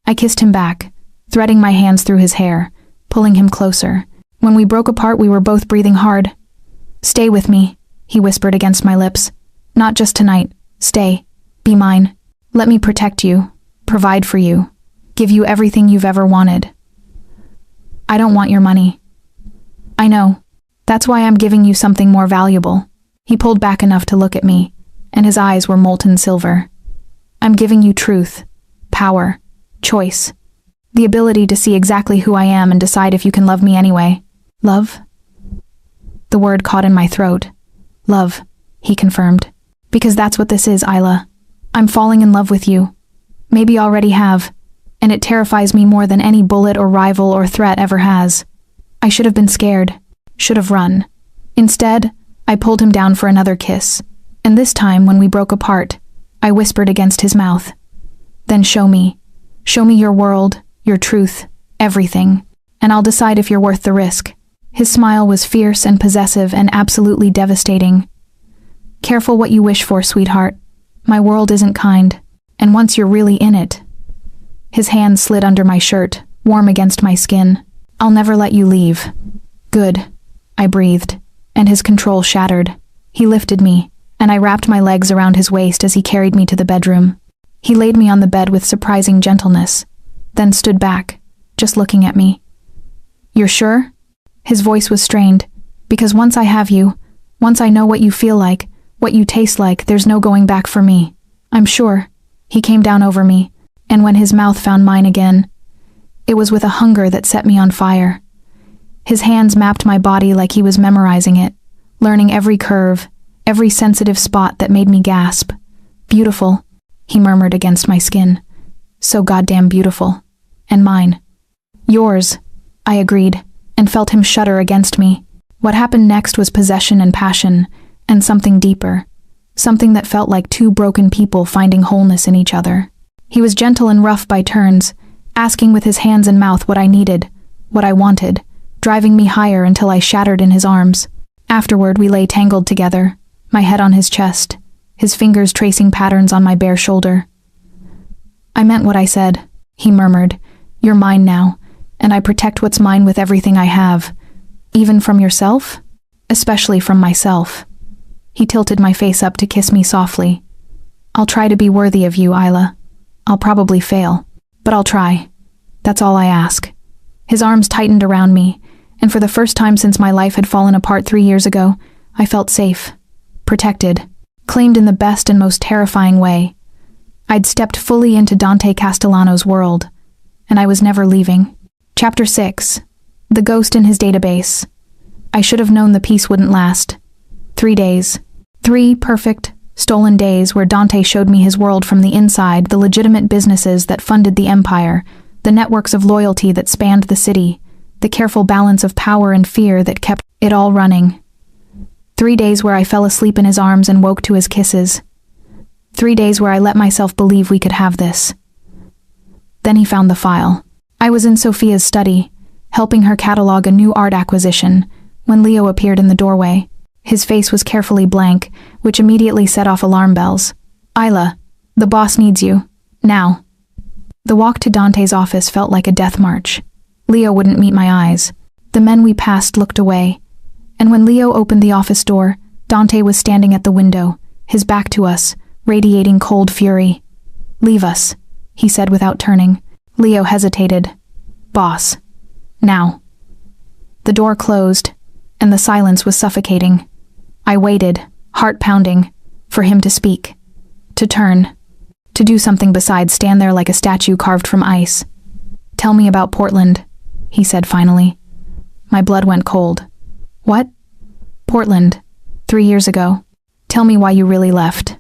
I kissed him back, threading my hands through his hair, pulling him closer. When we broke apart, we were both breathing hard. "Stay with me," he whispered against my lips. "Not just tonight. Stay. Be mine. Let me protect you, provide for you, give you everything you've ever wanted. I don't want your money. I know. That's why I'm giving you something more valuable." He pulled back enough to look at me, and his eyes were molten silver. "I'm giving you truth, power, choice, the ability to see exactly who I am and decide if you can love me anyway." "Love?" The word caught in my throat. "Love," he confirmed. "Because that's what this is, Isla. I'm falling in love with you. Maybe already have, and it terrifies me more than any bullet or rival or threat ever has. I should have been scared, should have run. Instead, I pulled him down for another kiss, and this time, when we broke apart, I whispered against his mouth. "Then show me your world, your truth, everything, and I'll decide if you're worth the risk." His smile was fierce and possessive and absolutely devastating. "Careful what you wish for, sweetheart. My world isn't kind, and once you're really in it..." His hand slid under my shirt, warm against my skin. "I'll never let you leave." "Good," I breathed, and his control shattered. He lifted me, and I wrapped my legs around his waist as he carried me to the bedroom. He laid me on the bed with surprising gentleness, then stood back, just looking at me. "You're sure?" His voice was strained, "Because once I have you, once I know what you feel like, what you taste like, there's no going back for me. I'm sure." He came down over me, and when his mouth found mine again, it was with a hunger that set me on fire. His hands mapped my body like he was memorizing it, learning every curve, every sensitive spot that made me gasp. "Beautiful," he murmured against my skin. "So goddamn beautiful. And mine." "Yours," I agreed, and felt him shudder against me. What happened next was possession and passion, and something deeper, something that felt like two broken people finding wholeness in each other. He was gentle and rough by turns, asking with his hands and mouth what I needed, what I wanted, driving me higher until I shattered in his arms. Afterward, we lay tangled together, my head on his chest, his fingers tracing patterns on my bare shoulder. "I meant what I said," he murmured. "You're mine now, and I protect what's mine with everything I have. Even from yourself? Especially from myself." He tilted my face up to kiss me softly. "I'll try to be worthy of you, Isla. I'll probably fail, but I'll try. That's all I ask." His arms tightened around me, and for the first time since my life had fallen apart 3 years ago, I felt safe, protected, claimed in the best and most terrifying way. I'd stepped fully into Dante Castellano's world, and I was never leaving. Chapter 6. The Ghost in His Database. I should have known the peace wouldn't last. 3 days. 3 perfect, stolen days where Dante showed me his world from the inside, the legitimate businesses that funded the empire, the networks of loyalty that spanned the city, the careful balance of power and fear that kept it all running. 3 days where I fell asleep in his arms and woke to his kisses. 3 days where I let myself believe we could have this. Then he found the file. I was in Sophia's study, helping her catalog a new art acquisition, when Leo appeared in the doorway. His face was carefully blank, which immediately set off alarm bells. "Isla, the boss needs you. Now." The walk to Dante's office felt like a death march. Leo wouldn't meet my eyes. The men we passed looked away, and when Leo opened the office door, Dante was standing at the window, his back to us, radiating cold fury. "Leave us," he said without turning. Leo hesitated. "Boss. Now." The door closed, and the silence was suffocating. I waited, heart pounding, for him to speak, to turn, to do something besides stand there like a statue carved from ice. "Tell me about Portland," he said finally. My blood went cold. "What?" "Portland, 3 years ago. Tell me why you really left."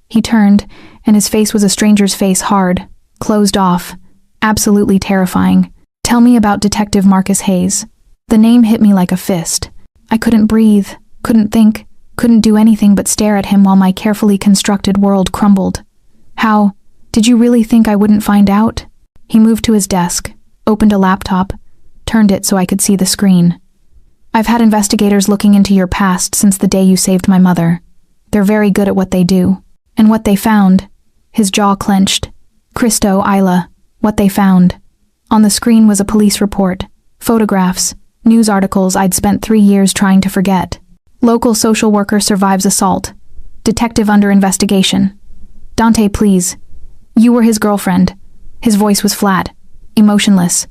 He turned, and his face was a stranger's face, hard, closed off, absolutely terrifying. "Tell me about Detective Marcus Hayes." The name hit me like a fist. I couldn't breathe, couldn't think, couldn't do anything but stare at him while my carefully constructed world crumbled. "How? Did you really think I wouldn't find out?" He moved to his desk, opened a laptop, turned it so I could see the screen. I've had investigators looking into your past since the day you saved my mother. They're very good at what they do. And what they found, his jaw clenched. Cristo, Isla, what they found. On the screen was a police report, photographs, news articles I'd spent 3 years trying to forget. Local social worker survives assault. Detective under investigation. Dante, please. You were his girlfriend. His voice was flat, emotionless.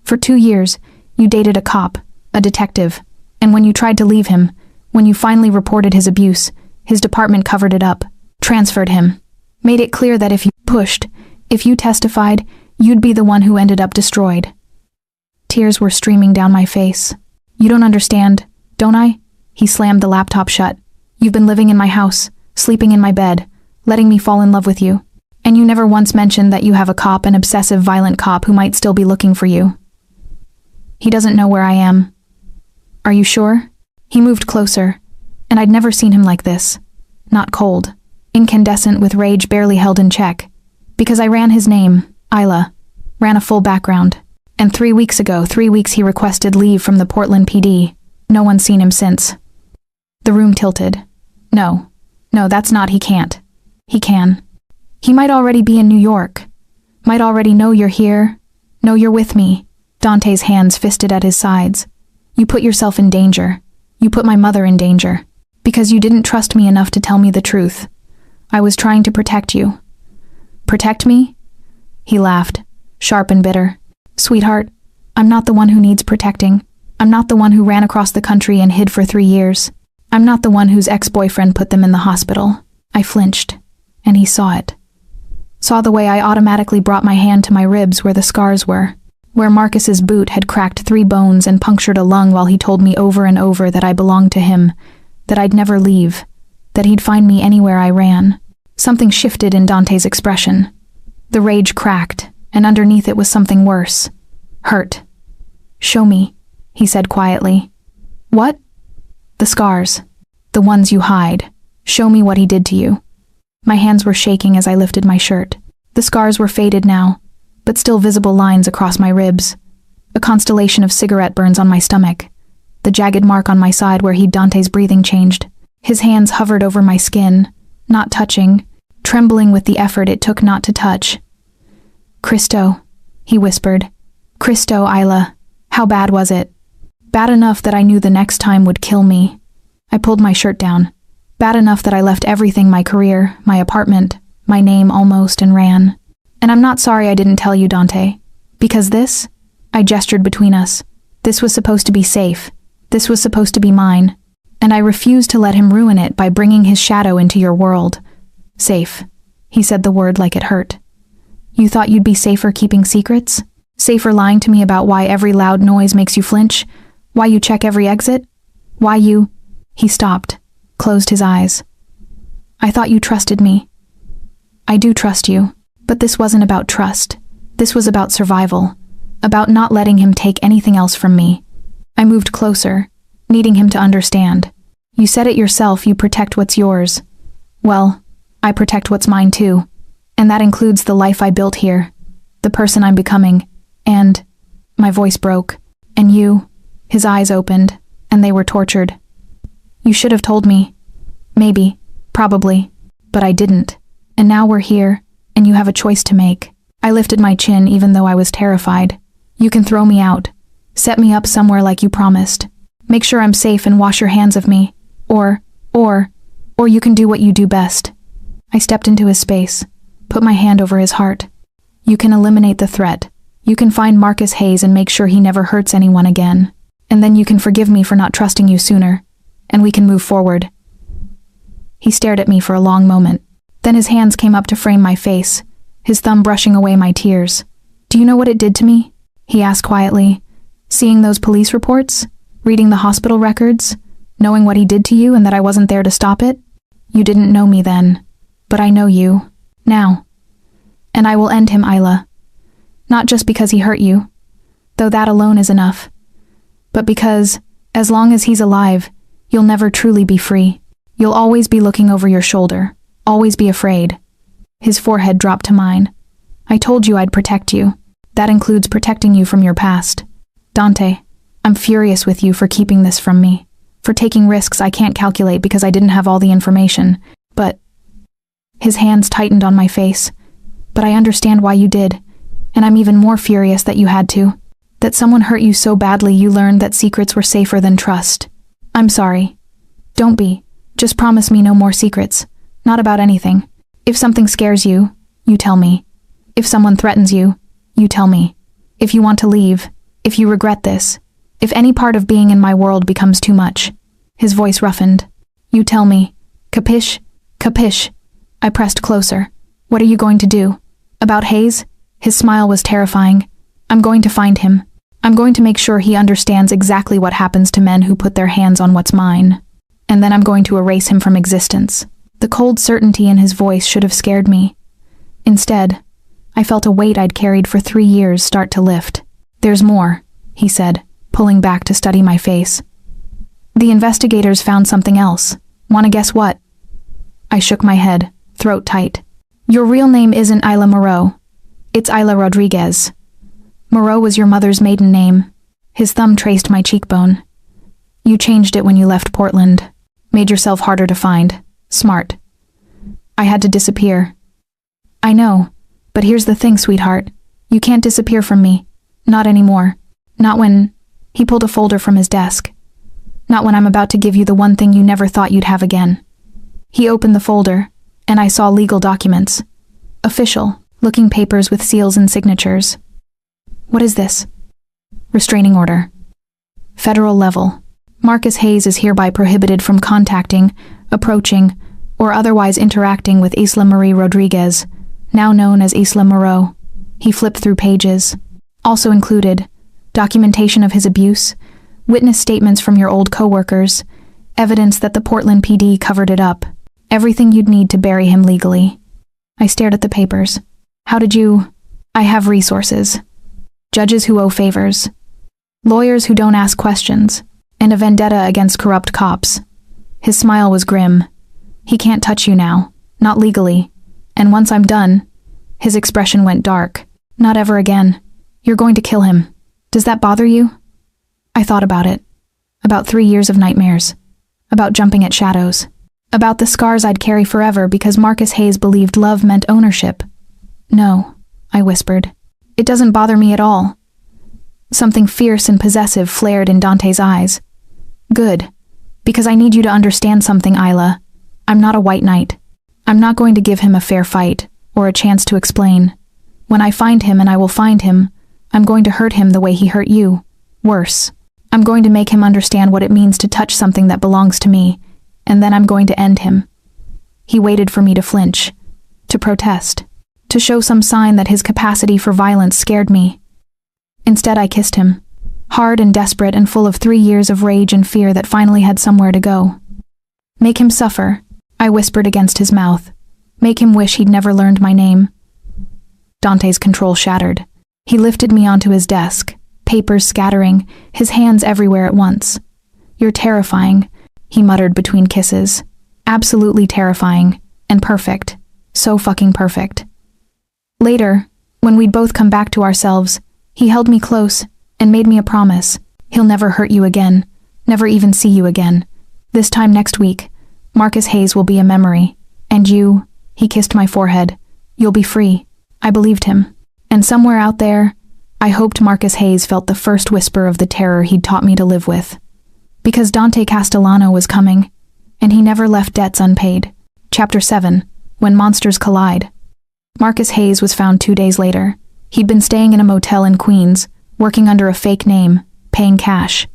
For 2 years, you dated a cop, a detective, and when you tried to leave him, when you finally reported his abuse, his department covered it up, transferred him, made it clear that if you pushed, if you testified, you'd be the one who ended up destroyed. Tears were streaming down my face. You don't understand, don't I? He slammed the laptop shut. You've been living in my house, sleeping in my bed, letting me fall in love with you. And you never once mentioned that you have a cop, an obsessive, violent cop who might still be looking for you. He doesn't know where I am. Are you sure? He moved closer, and I'd never seen him like this. Not cold, incandescent with rage barely held in check. Because I ran his name, Isla, ran a full background. And 3 weeks ago, 3 weeks he requested leave from the Portland PD. No one's seen him since. The room tilted. No, that's not, he can't. He can. He might already be in New York. Might already know you're here. Know you're with me. Dante's hands fisted at his sides. You put yourself in danger. You put my mother in danger. Because you didn't trust me enough to tell me the truth. I was trying to protect you. Protect me? He laughed, sharp and bitter. Sweetheart, I'm not the one who needs protecting. I'm not the one who ran across the country and hid for 3 years. I'm not the one whose ex-boyfriend put them in the hospital. I flinched, and he saw it. Saw the way I automatically brought my hand to my ribs where the scars were, where Marcus's boot had cracked 3 bones and punctured a lung while he told me over and over that I belonged to him, that I'd never leave, that he'd find me anywhere I ran. Something shifted in Dante's expression. The rage cracked, and underneath it was something worse. Hurt. Show me, he said quietly. What? The scars. The ones you hide. Show me what he did to you. My hands were shaking as I lifted my shirt. The scars were faded now, but still visible lines across my ribs. A constellation of cigarette burns on my stomach. The jagged mark on my side where Dante's breathing changed. His hands hovered over my skin, not touching, trembling with the effort it took not to touch. Cristo, he whispered. Cristo, Isla, how bad was it? Bad enough that I knew the next time would kill me. I pulled my shirt down. Bad enough that I left everything, my career, my apartment, my name almost, and ran. And I'm not sorry I didn't tell you, Dante. Because this, I gestured between us. This was supposed to be safe. This was supposed to be mine. And I refused to let him ruin it by bringing his shadow into your world. Safe. He said the word like it hurt. You thought you'd be safer keeping secrets? Safer lying to me about why every loud noise makes you flinch? Why you check every exit? Why you... He stopped, closed his eyes. I thought you trusted me. I do trust you, but this wasn't about trust. This was about survival, about not letting him take anything else from me. I moved closer, needing him to understand. You said it yourself, you protect what's yours. Well, I protect what's mine too, and that includes the life I built here, the person I'm becoming, and... My voice broke, and you... His eyes opened, and they were tortured. You should have told me. Maybe, probably, but I didn't. And now we're here, and you have a choice to make. I lifted my chin even though I was terrified. You can throw me out. Set me up somewhere like you promised. Make sure I'm safe and wash your hands of me. Or you can do what you do best. I stepped into his space, put my hand over his heart. You can eliminate the threat. You can find Marcus Hayes and make sure he never hurts anyone again. And then you can forgive me for not trusting you sooner, and we can move forward. He stared at me for a long moment. Then his hands came up to frame my face, his thumb brushing away my tears. Do you know what it did to me? He asked quietly. Seeing those police reports? Reading the hospital records? Knowing what he did to you and that I wasn't there to stop it? You didn't know me then, but I know you, now. And I will end him, Isla. Not just because he hurt you, though that alone is enough, but because, as long as he's alive, you'll never truly be free. You'll always be looking over your shoulder, always be afraid. His forehead dropped to mine. I told you I'd protect you. That includes protecting you from your past. Dante, I'm furious with you for keeping this from me, for taking risks I can't calculate because I didn't have all the information, but..." His hands tightened on my face. "But I understand why you did, and I'm even more furious that you had to. That someone hurt you so badly you learned that secrets were safer than trust. I'm sorry. Don't be. Just promise me no more secrets. Not about anything. If something scares you, you tell me. If someone threatens you, you tell me. If you want to leave, if you regret this, if any part of being in my world becomes too much." His voice roughened. "You tell me. Capish? Capish?" I pressed closer. "What are you going to do? About Hayes?" His smile was terrifying. "I'm going to find him. I'm going to make sure he understands exactly what happens to men who put their hands on what's mine. And then I'm going to erase him from existence." The cold certainty in his voice should have scared me. Instead, I felt a weight I'd carried for 3 years start to lift. "There's more," he said, pulling back to study my face. "The investigators found something else. Want to guess what?" I shook my head, throat tight. "Your real name isn't Isla Moreau. It's Isla Rodriguez. Moreau was your mother's maiden name." His thumb traced my cheekbone. "You changed it when you left Portland. Made yourself harder to find. Smart. I had to disappear." "I know, but here's the thing, sweetheart. You can't disappear from me. Not anymore. Not when..." He pulled a folder from his desk. "Not when I'm about to give you the one thing you never thought you'd have again." He opened the folder, and I saw legal documents. Official, looking papers with seals and signatures. "What is this?" "Restraining order. Federal level. Marcus Hayes is hereby prohibited from contacting, approaching, or otherwise interacting with Isla Marie Rodriguez, now known as Isla Moreau." He flipped through pages. Also included, documentation of his abuse, witness statements from your old co-workers, evidence that the Portland PD covered it up, everything you'd need to bury him legally. I stared at the papers. "How did you..." "I have resources. Judges who owe favors. Lawyers who don't ask questions. And a vendetta against corrupt cops." His smile was grim. "He can't touch you now. Not legally. And once I'm done..." His expression went dark. "Not ever again. You're going to kill him. Does that bother you?" I thought about it. About 3 years of nightmares. About jumping at shadows. About the scars I'd carry forever because Marcus Hayes believed love meant ownership. "No," I whispered. "It doesn't bother me at all." Something fierce and possessive flared in Dante's eyes. "Good. Because I need you to understand something, Isla. I'm not a white knight. I'm not going to give him a fair fight, or a chance to explain. When I find him, and I will find him, I'm going to hurt him the way he hurt you. Worse. I'm going to make him understand what it means to touch something that belongs to me, and then I'm going to end him." He waited for me to flinch, to protest, to show some sign that his capacity for violence scared me. Instead, I kissed him, hard and desperate and full of 3 years of rage and fear that finally had somewhere to go. "Make him suffer," I whispered against his mouth. "Make him wish he'd never learned my name." Dante's control shattered. He lifted me onto his desk, papers scattering, his hands everywhere at once. "You're terrifying," he muttered between kisses. "Absolutely terrifying. And perfect. So fucking perfect." Later, when we'd both come back to ourselves, he held me close and made me a promise. He'll never hurt you again, never even see you again. This time next week, Marcus Hayes will be a memory. And you, he kissed my forehead, you'll be free. I believed him. And somewhere out there, I hoped Marcus Hayes felt the first whisper of the terror he'd taught me to live with. Because Dante Castellano was coming, and he never left debts unpaid. Chapter 7, When Monsters Collide. Marcus Hayes was found 2 days later. He'd been staying in a motel in Queens, working under a fake name, paying cash.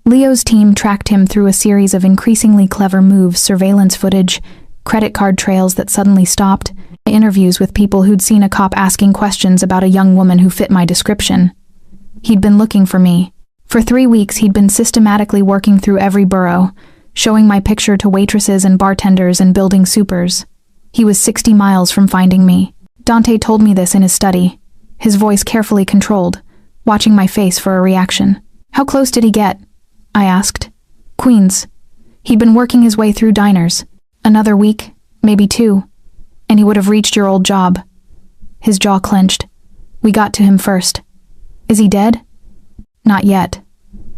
Leo's team tracked him through a series of increasingly clever moves, surveillance footage, credit card trails that suddenly stopped, interviews with people who'd seen a cop asking questions about a young woman who fit my description. He'd been looking for me. For 3 weeks, he'd been systematically working through every borough, showing my picture to waitresses and bartenders and building supers. He was 60 miles from finding me. Dante told me this in his study, his voice carefully controlled, watching my face for a reaction. "How close did he get?" I asked. "Queens. He'd been working his way through diners. Another week, maybe 2, and he would have reached your old job." His jaw clenched. "We got to him first." "Is he dead?" "Not yet.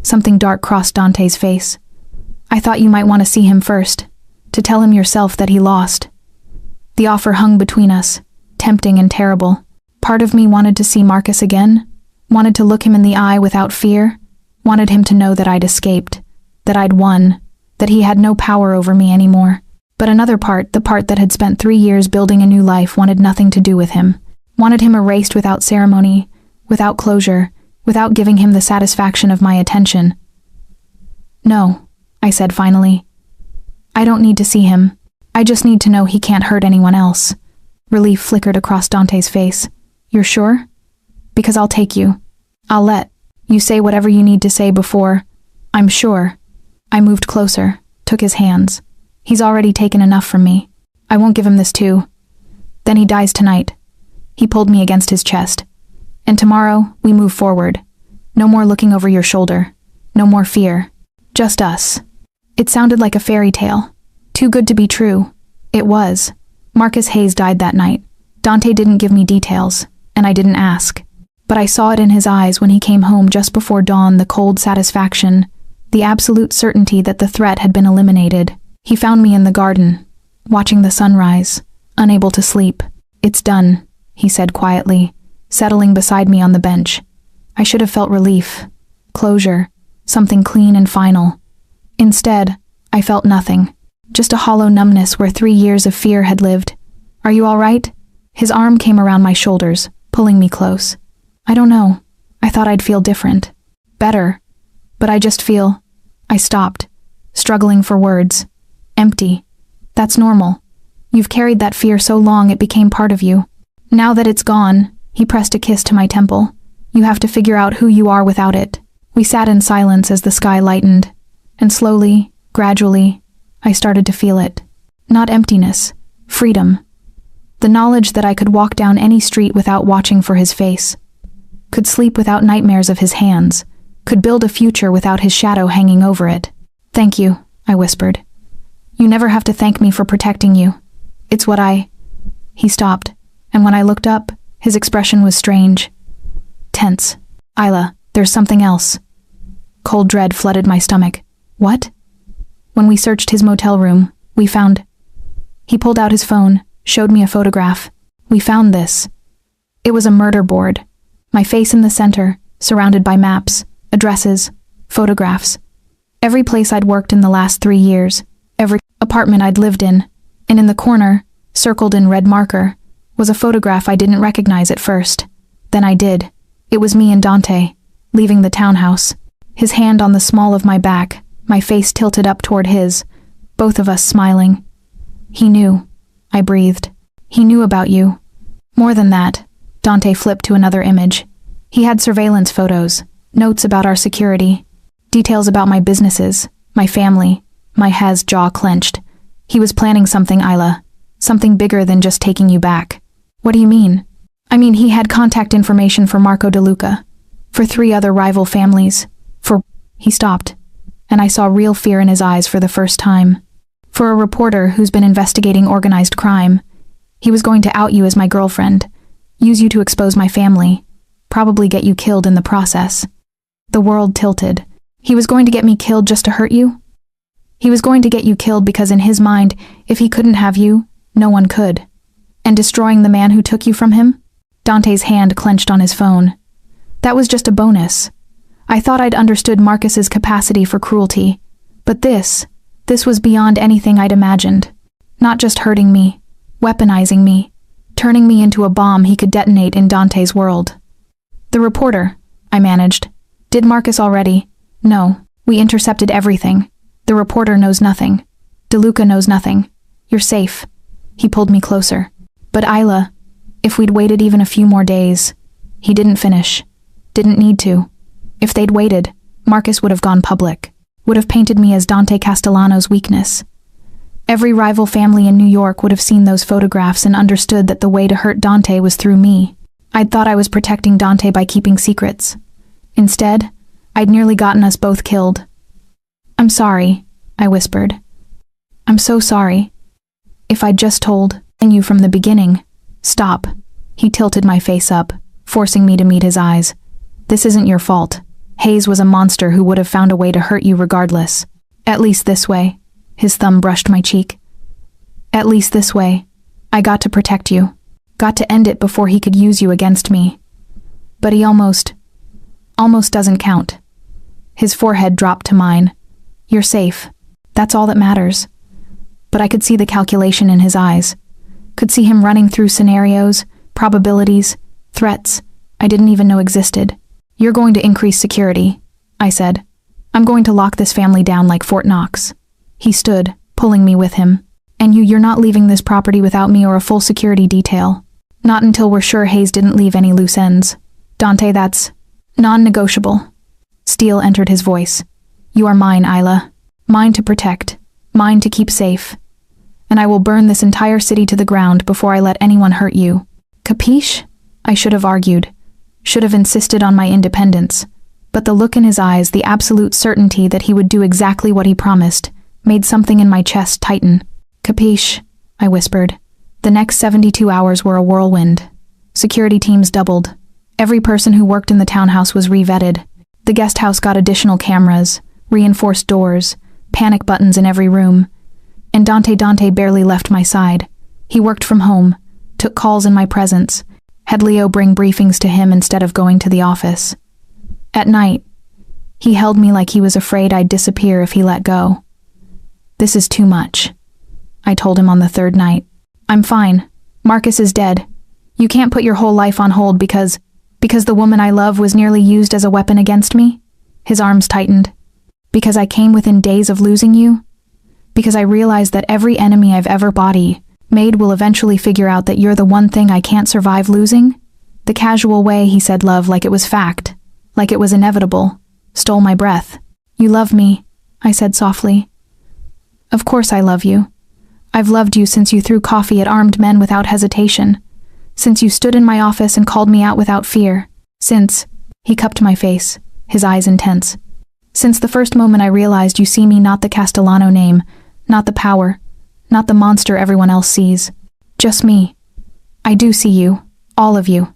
Something dark crossed Dante's face. I thought you might want to see him first, to tell him yourself that he lost. The offer hung between us, tempting and terrible. Part of me wanted to see Marcus again, wanted to look him in the eye without fear, wanted him to know that I'd escaped, that I'd won, that he had no power over me anymore. But another part, the part that had spent 3 years building a new life, wanted nothing to do with him. Wanted him erased without ceremony, without closure, without giving him the satisfaction of my attention. No, I said finally. I don't need to see him. I just need to know he can't hurt anyone else. Relief flickered across Dante's face. You're sure? Because I'll take you. I'll let you say whatever you need to say before. I'm sure. I moved closer, took his hands. He's already taken enough from me. I won't give him this too. Then he dies tonight. He pulled me against his chest. And tomorrow, we move forward. No more looking over your shoulder. No more fear. Just us. It sounded like a fairy tale. Too good to be true. It was. Marcus Hayes died that night. Dante didn't give me details, and I didn't ask. But I saw it in his eyes when he came home just before dawn, the cold satisfaction, the absolute certainty that the threat had been eliminated. He found me in the garden, watching the sunrise, unable to sleep. It's done, he said quietly, settling beside me on the bench. I should have felt relief, closure, something clean and final. Instead, I felt nothing, just a hollow numbness where 3 years of fear had lived. Are you all right? His arm came around my shoulders, pulling me close. I don't know. I thought I'd feel different. Better. But I just feel... I stopped, struggling for words. Empty. That's normal. You've carried that fear so long it became part of you. Now that it's gone, he pressed a kiss to my temple. You have to figure out who you are without it. We sat in silence as the sky lightened, and slowly, gradually, I started to feel it. Not emptiness, freedom. The knowledge that I could walk down any street without watching for his face, could sleep without nightmares of his hands, could build a future without his shadow hanging over it. Thank you, I whispered. You never have to thank me for protecting you. It's what He stopped, and when I looked up, his expression was strange. Tense. Isla, there's something else. Cold dread flooded my stomach. What? When we searched his motel room, we found... He pulled out his phone, showed me a photograph. We found this. It was a murder board. My face in the center, surrounded by maps, addresses, photographs. Every place I'd worked in the last 3 years, every apartment I'd lived in, and in the corner, circled in red marker, was a photograph I didn't recognize at first. Then I did. It was me and Dante, leaving the townhouse. His hand on the small of my back, my face tilted up toward his, both of us smiling. He knew. I breathed. He knew about you. More than that, Dante flipped to another image. He had surveillance photos, notes about our security, details about my businesses, my family. My jaw clenched. He was planning something, Isla. Something bigger than just taking you back. What do you mean? I mean, he had contact information for Marco DeLuca, for 3 other rival families, for... He stopped, and I saw real fear in his eyes for the first time. For a reporter who's been investigating organized crime, he was going to out you as my girlfriend, use you to expose my family, probably get you killed in the process. The world tilted. He was going to get me killed just to hurt you? He was going to get you killed because in his mind, if he couldn't have you, no one could. And destroying the man who took you from him? Dante's hand clenched on his phone. That was just a bonus. I thought I'd understood Marcus's capacity for cruelty, but this was beyond anything I'd imagined. Not just hurting me, weaponizing me, turning me into a bomb he could detonate in Dante's world. The reporter, I managed. Did Marcus already? No, we intercepted everything. The reporter knows nothing. DeLuca knows nothing. You're safe. He pulled me closer. But Isla, if we'd waited even a few more days... He didn't finish. Didn't need to. If they'd waited, Marcus would have gone public. Would have painted me as Dante Castellano's weakness. Every rival family in New York would have seen those photographs and understood that the way to hurt Dante was through me. I'd thought I was protecting Dante by keeping secrets. Instead, I'd nearly gotten us both killed. I'm sorry, I whispered. I'm so sorry. If I'd just told you from the beginning. Stop. He tilted my face up, forcing me to meet his eyes. This isn't your fault. Hayes was a monster who would have found a way to hurt you regardless. At least this way. His thumb brushed my cheek. At least this way. I got to protect you. Got to end it before he could use you against me. But he almost doesn't count. His forehead dropped to mine. You're safe. That's all that matters. But I could see the calculation in his eyes. Could see him running through scenarios, probabilities, threats I didn't even know existed. You're going to increase security, I said. I'm going to lock this family down like Fort Knox. He stood, pulling me with him. And you're not leaving this property without me or a full security detail. Not until we're sure Hayes didn't leave any loose ends. Dante, that's non-negotiable. Steel entered his voice. You are mine, Isla. Mine to protect. Mine to keep safe. And I will burn this entire city to the ground before I let anyone hurt you. Capiche? I should have argued. Should have insisted on my independence. But the look in his eyes, the absolute certainty that he would do exactly what he promised, made something in my chest tighten. Capiche? I whispered. The next 72 hours were a whirlwind. Security teams doubled. Every person who worked in the townhouse was re-vetted. The guest house got additional cameras, reinforced doors, panic buttons in every room. And Dante barely left my side. He worked from home, took calls in my presence, had Leo bring briefings to him instead of going to the office. At night, he held me like he was afraid I'd disappear if he let go. This is too much, I told him on the third night. I'm fine. Marcus is dead. You can't put your whole life on hold because the woman I love was nearly used as a weapon against me? His arms tightened. Because I came within days of losing you? Because I realized that every enemy I've ever made will eventually figure out that you're the one thing I can't survive losing? The casual way he said love like it was fact, like it was inevitable, stole my breath. You love me, I said softly. Of course I love you. I've loved you since you threw coffee at armed men without hesitation. Since you stood in my office and called me out without fear. Since, he cupped my face, his eyes intense. Since the first moment I realized you see me not the Castellano name, not the power, not the monster everyone else sees. Just me. I do see you, all of you.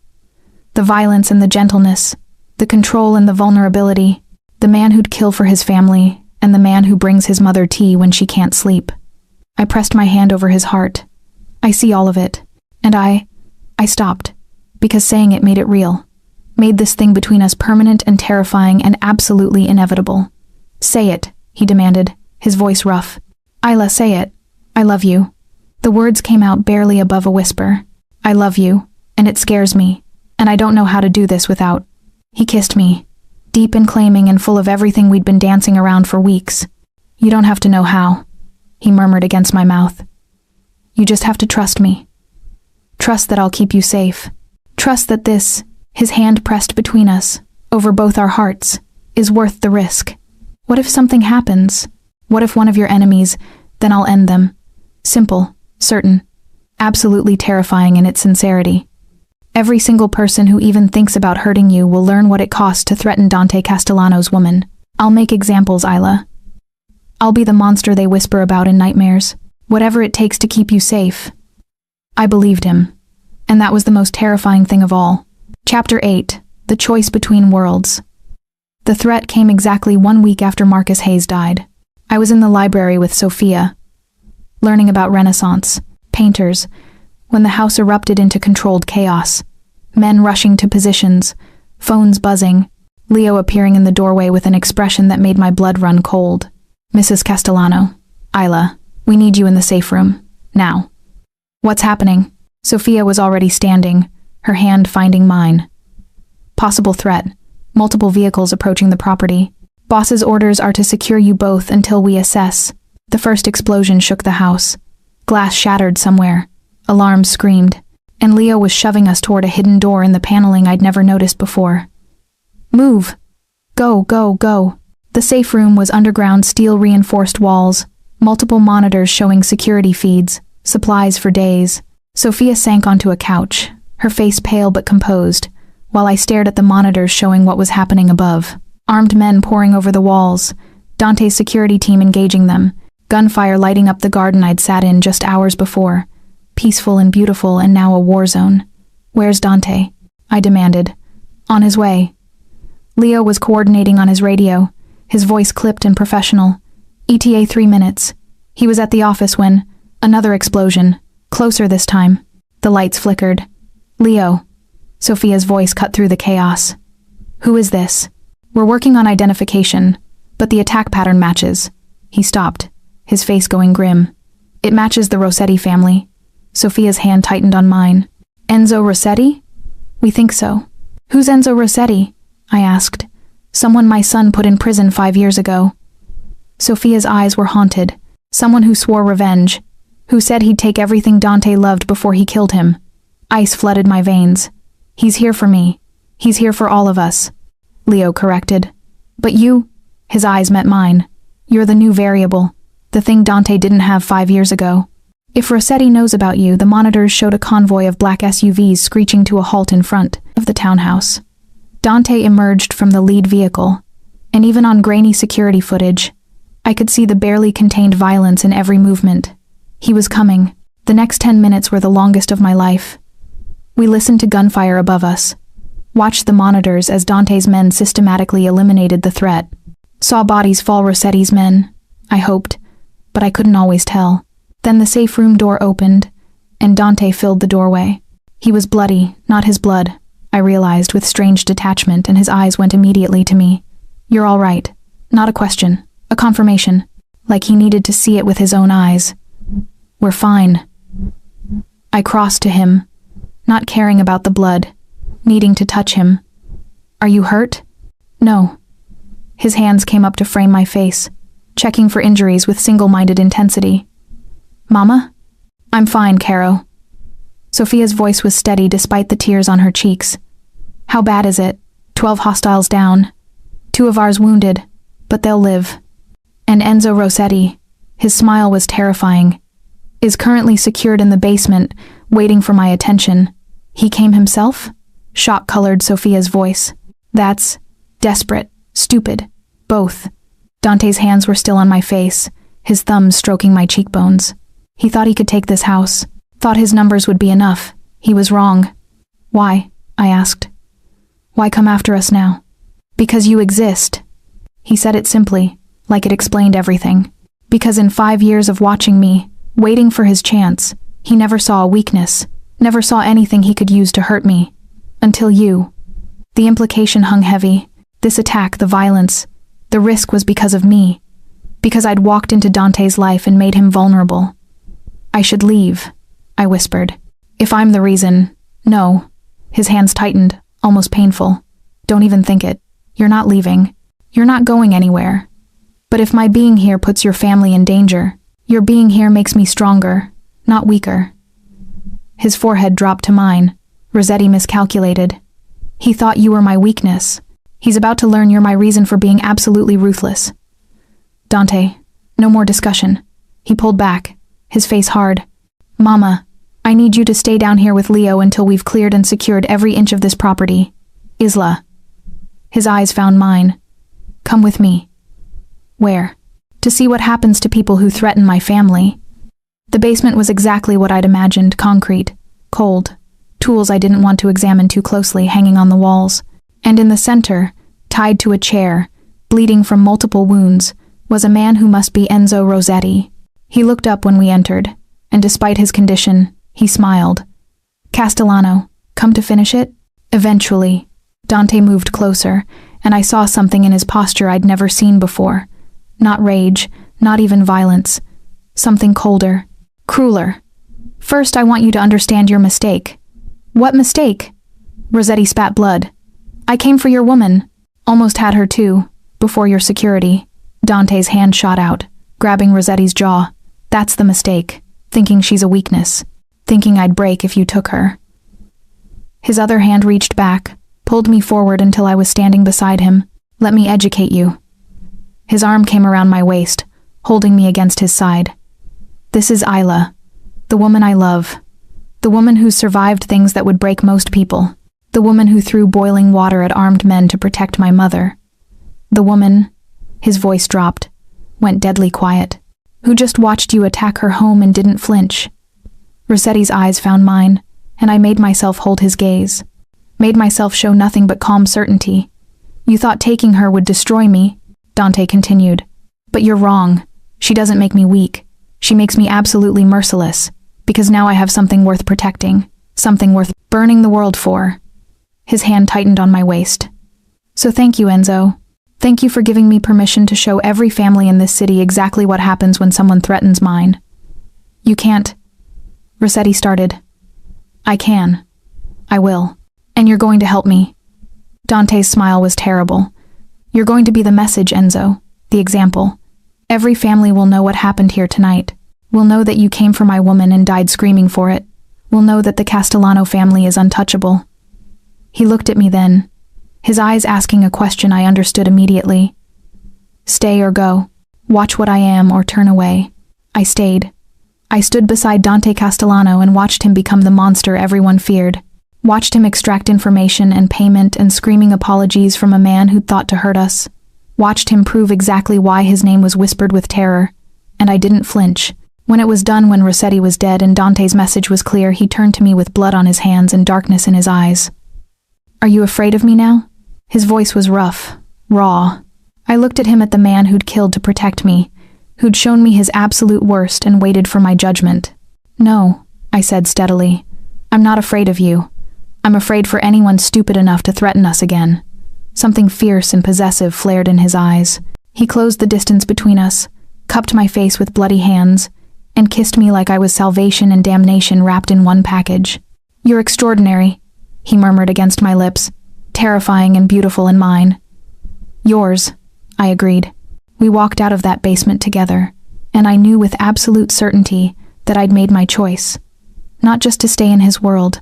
The violence and the gentleness, the control and the vulnerability, the man who'd kill for his family, and the man who brings his mother tea when she can't sleep. I pressed my hand over his heart. I see all of it. And I stopped, because saying it made it real. Made this thing between us permanent and terrifying and absolutely inevitable. Say it, he demanded, his voice rough. Isla, say it. I love you. The words came out barely above a whisper. I love you, and it scares me, and I don't know how to do this without. He kissed me, deep and claiming and full of everything we'd been dancing around for weeks. You don't have to know how, he murmured against my mouth. You just have to trust me. Trust that I'll keep you safe. Trust that this, his hand pressed between us, over both our hearts, is worth the risk. What if something happens? What if one of your enemies, then I'll end them. Simple, certain, absolutely terrifying in its sincerity. Every single person who even thinks about hurting you will learn what it costs to threaten Dante Castellano's woman. I'll make examples, Isla. I'll be the monster they whisper about in nightmares. Whatever it takes to keep you safe. I believed him. And that was the most terrifying thing of all. Chapter 8. The Choice Between Worlds. The threat came exactly 1 week after Marcus Hayes died. I was in the library with Sophia, learning about Renaissance, painters, when the house erupted into controlled chaos. Men rushing to positions, phones buzzing, Leo appearing in the doorway with an expression that made my blood run cold. Mrs. Castellano, Isla, we need you in the safe room, now. What's happening? Sophia was already standing, her hand finding mine. Possible threat. Multiple vehicles approaching the property. Boss's orders are to secure you both until we assess. The first explosion shook the house. Glass shattered somewhere. Alarms screamed. And Leo was shoving us toward a hidden door in the paneling I'd never noticed before. Move! Go, go, go! The safe room was underground steel-reinforced walls, multiple monitors showing security feeds, supplies for days. Sophia sank onto a couch, her face pale but composed, while I stared at the monitors showing what was happening above. Armed men pouring over the walls, Dante's security team engaging them, gunfire lighting up the garden I'd sat in just hours before. Peaceful and beautiful, and now a war zone. Where's Dante? I demanded. On his way. Leo was coordinating on his radio, his voice clipped and professional. ETA 3 minutes. He was at the office when another explosion, closer this time. The lights flickered. Leo. Sophia's voice cut through the chaos. Who is this? We're working on identification, but the attack pattern matches. He stopped, his face going grim. It matches the Rossetti family. Sophia's hand tightened on mine. Enzo Rossetti? We think so. Who's Enzo Rossetti? I asked. Someone my son put in prison 5 years ago. Sophia's eyes were haunted. Someone who swore revenge. Who said he'd take everything Dante loved before he killed him. Ice flooded my veins. He's here for me. He's here for all of us. Leo corrected. But you? His eyes met mine. You're the new variable. The thing Dante didn't have 5 years ago. If Rossetti knows about you, the monitors showed a convoy of black SUVs screeching to a halt in front of the townhouse. Dante emerged from the lead vehicle, and even on grainy security footage, I could see the barely contained violence in every movement. He was coming. The next 10 minutes were the longest of my life. We listened to gunfire above us, watched the monitors as Dante's men systematically eliminated the threat, saw bodies fall Rossetti's men, I hoped, but I couldn't always tell. Then the safe room door opened, and Dante filled the doorway. He was bloody, not his blood, I realized with strange detachment, and his eyes went immediately to me. You're all right. Not a question. A confirmation. Like he needed to see it with his own eyes. We're fine. I crossed to him, not caring about the blood, needing to touch him. Are you hurt? No. His hands came up to frame my face, checking for injuries with single-minded intensity. Mama? I'm fine, Caro. Sophia's voice was steady despite the tears on her cheeks. How bad is it? 12 hostiles down. 2 of ours wounded, but they'll live. And Enzo Rossetti, his smile was terrifying, is currently secured in the basement, waiting for my attention. He came himself? Shock colored Sophia's voice. That's desperate, stupid, both. Dante's hands were still on my face, his thumbs stroking my cheekbones. He thought he could take this house, thought his numbers would be enough. He was wrong. Why? I asked. Why come after us now? Because you exist. He said it simply, like it explained everything. Because in 5 years of watching me, waiting for his chance, he never saw a weakness, never saw anything he could use to hurt me. Until you. The implication hung heavy. This attack, the violence, the risk was because of me. Because I'd walked into Dante's life and made him vulnerable. I should leave, I whispered. If I'm the reason, no. His hands tightened, almost painful. Don't even think it. You're not leaving. You're not going anywhere. But if my being here puts your family in danger, your being here makes me stronger, not weaker. His forehead dropped to mine. Rossetti miscalculated. He thought you were my weakness. He's about to learn you're my reason for being absolutely ruthless. Dante, no more discussion. He pulled back, his face hard. Mama, I need you to stay down here with Leo until we've cleared and secured every inch of this property. Isla. His eyes found mine. Come with me. Where? To see what happens to people who threaten my family. The basement was exactly what I'd imagined, concrete, cold, tools I didn't want to examine too closely hanging on the walls. And in the center, tied to a chair, bleeding from multiple wounds, was a man who must be Enzo Rossetti. He looked up when we entered, and despite his condition, he smiled. Castellano, come to finish it? Eventually. Dante moved closer, and I saw something in his posture I'd never seen before. Not rage, not even violence. Something colder, crueler. First, I want you to understand your mistake. What mistake? Rossetti spat blood. I came for your woman. Almost had her too, before your security. Dante's hand shot out, grabbing Rossetti's jaw. That's the mistake. Thinking she's a weakness. Thinking I'd break if you took her. His other hand reached back, pulled me forward until I was standing beside him. Let me educate you. His arm came around my waist, holding me against his side. This is Isla, the woman I love. The woman who survived things that would break most people. The woman who threw boiling water at armed men to protect my mother. The woman, his voice dropped, went deadly quiet, who just watched you attack her home and didn't flinch. Rossetti's eyes found mine, and I made myself hold his gaze. Made myself show nothing but calm certainty. You thought taking her would destroy me, Dante continued. But you're wrong. She doesn't make me weak. She makes me absolutely merciless, because now I have something worth protecting, something worth burning the world for. His hand tightened on my waist. So thank you, Enzo. Thank you for giving me permission to show every family in this city exactly what happens when someone threatens mine. You can't. Rossetti started. I can. I will. And you're going to help me. Dante's smile was terrible. You're going to be the message, Enzo, the example. Every family will know what happened here tonight. Will know that you came for my woman and died screaming for it. Will know that the Castellano family is untouchable. He looked at me then, his eyes asking a question I understood immediately. Stay or go. Watch what I am or turn away. I stayed. I stood beside Dante Castellano and watched him become the monster everyone feared. Watched him extract information and payment and screaming apologies from a man who'd thought to hurt us. Watched him prove exactly why his name was whispered with terror. And I didn't flinch. When it was done, when Rossetti was dead and Dante's message was clear, he turned to me with blood on his hands and darkness in his eyes. Are you afraid of me now? His voice was rough, raw. I looked at him, at the man who'd killed to protect me, who'd shown me his absolute worst and waited for my judgment. No, I said steadily. I'm not afraid of you. I'm afraid for anyone stupid enough to threaten us again. Something fierce and possessive flared in his eyes. He closed the distance between us, cupped my face with bloody hands, and kissed me like I was salvation and damnation wrapped in one package. You're extraordinary, he murmured against my lips, terrifying and beautiful in mine. Yours, I agreed. We walked out of that basement together, and I knew with absolute certainty that I'd made my choice. Not just to stay in his world,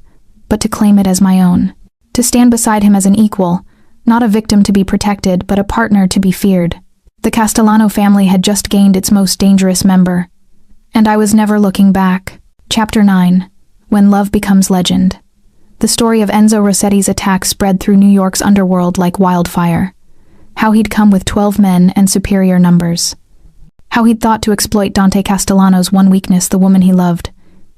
but to claim it as my own. To stand beside him as an equal, not a victim to be protected, but a partner to be feared. The Castellano family had just gained its most dangerous member, and I was never looking back. Chapter 9. When Love Becomes Legend. The story of Enzo Rossetti's attack spread through New York's underworld like wildfire. How he'd come with 12 men and superior numbers. How he'd thought to exploit Dante Castellano's one weakness, the woman he loved.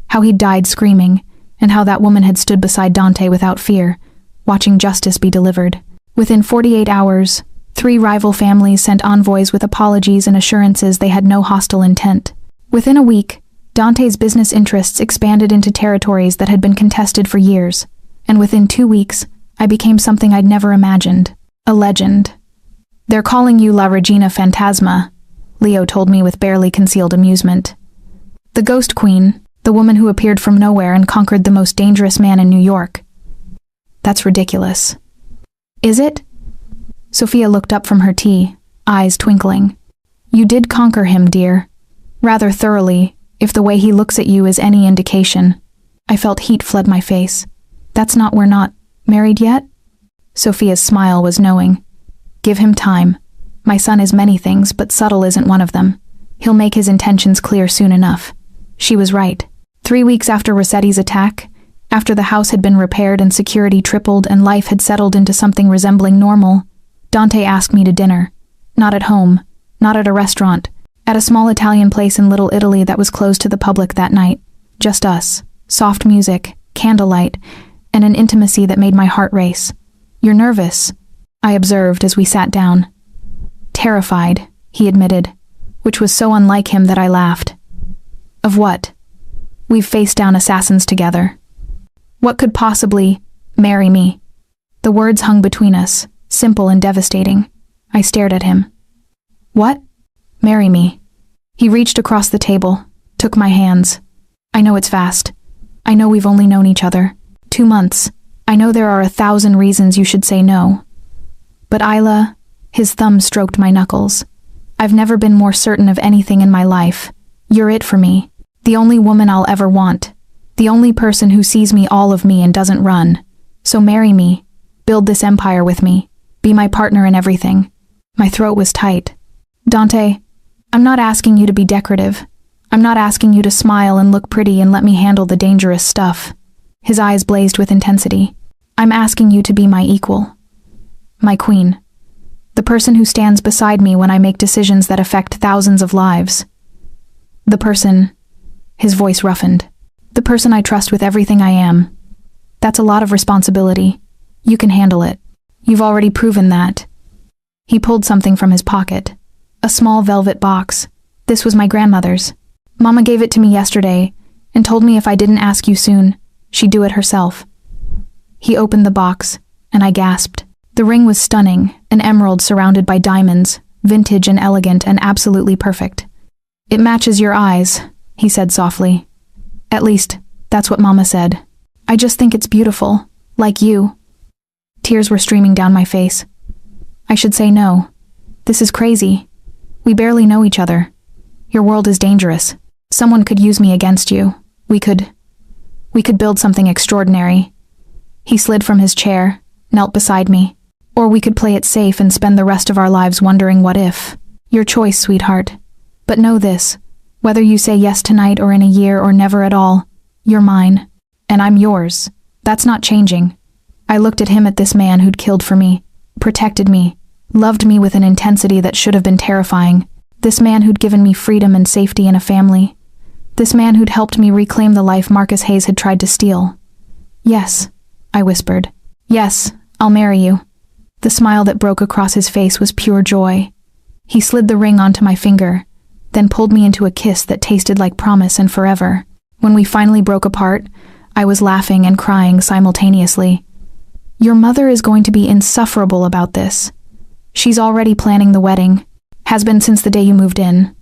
How he'd died screaming, and how that woman had stood beside Dante without fear, watching justice be delivered. Within 48 hours, 3 rival families sent envoys with apologies and assurances they had no hostile intent. Within a week, Dante's business interests expanded into territories that had been contested for years, and within 2 weeks, I became something I'd never imagined. A legend. They're calling you La Regina Fantasma, Leo told me with barely concealed amusement. The Ghost Queen, the woman who appeared from nowhere and conquered the most dangerous man in New York. That's ridiculous. Is it? Sophia looked up from her tea, eyes twinkling. You did conquer him, dear. Rather thoroughly, if the way he looks at you is any indication. I felt heat flood my face. We're not married yet? Sophia's smile was knowing. Give him time. My son is many things, but subtle isn't one of them. He'll make his intentions clear soon enough. She was right. 3 weeks after Rossetti's attack, after the house had been repaired and security tripled and life had settled into something resembling normal, Dante asked me to dinner. Not at home, not at a restaurant, at a small Italian place in Little Italy that was closed to the public that night. Just us, soft music, candlelight, and an intimacy that made my heart race. You're nervous, I observed as we sat down. Terrified, he admitted, which was so unlike him that I laughed. Of what? We've faced down assassins together. What could possibly marry me? The words hung between us, simple and devastating. I stared at him. What? Marry me. He reached across the table, took my hands. I know it's fast. I know we've only known each other 2 months. I know there are 1,000 reasons you should say no. But Isla, his thumb stroked my knuckles. I've never been more certain of anything in my life. You're it for me. The only woman I'll ever want. The only person who sees me, all of me, and doesn't run. So marry me. Build this empire with me. Be my partner in everything. My throat was tight. Dante, I'm not asking you to be decorative. I'm not asking you to smile and look pretty and let me handle the dangerous stuff. His eyes blazed with intensity. I'm asking you to be my equal. My queen. The person who stands beside me when I make decisions that affect thousands of lives. The person, his voice roughened. The person I trust with everything I am. That's a lot of responsibility. You can handle it. You've already proven that, He pulled something from his pocket. A small velvet box. This was my grandmother's. Mama gave it to me yesterday and told me if I didn't ask you soon, she'd do it herself. He opened the box, and I gasped. The ring was stunning, an emerald surrounded by diamonds, vintage and elegant and absolutely perfect. It matches your eyes, he said softly. At least, that's what Mama said. I just think it's beautiful, like you. Tears were streaming down my face. I should say no. This is crazy. We barely know each other. Your world is dangerous. Someone could use me against you. We could build something extraordinary. He slid from his chair, knelt beside me. Or we could play it safe and spend the rest of our lives wondering what if. Your choice, sweetheart. But know this, whether you say yes tonight or in a year or never at all, you're mine. And I'm yours. That's not changing. I looked at him, at this man who'd killed for me, protected me, loved me with an intensity that should have been terrifying. This man who'd given me freedom and safety in a family. This man who'd helped me reclaim the life Marcus Hayes had tried to steal. Yes, I whispered. Yes, I'll marry you. The smile that broke across his face was pure joy. He slid the ring onto my finger, then pulled me into a kiss that tasted like promise and forever. When we finally broke apart, I was laughing and crying simultaneously. Your mother is going to be insufferable about this. She's already planning the wedding. Has been since the day you moved in.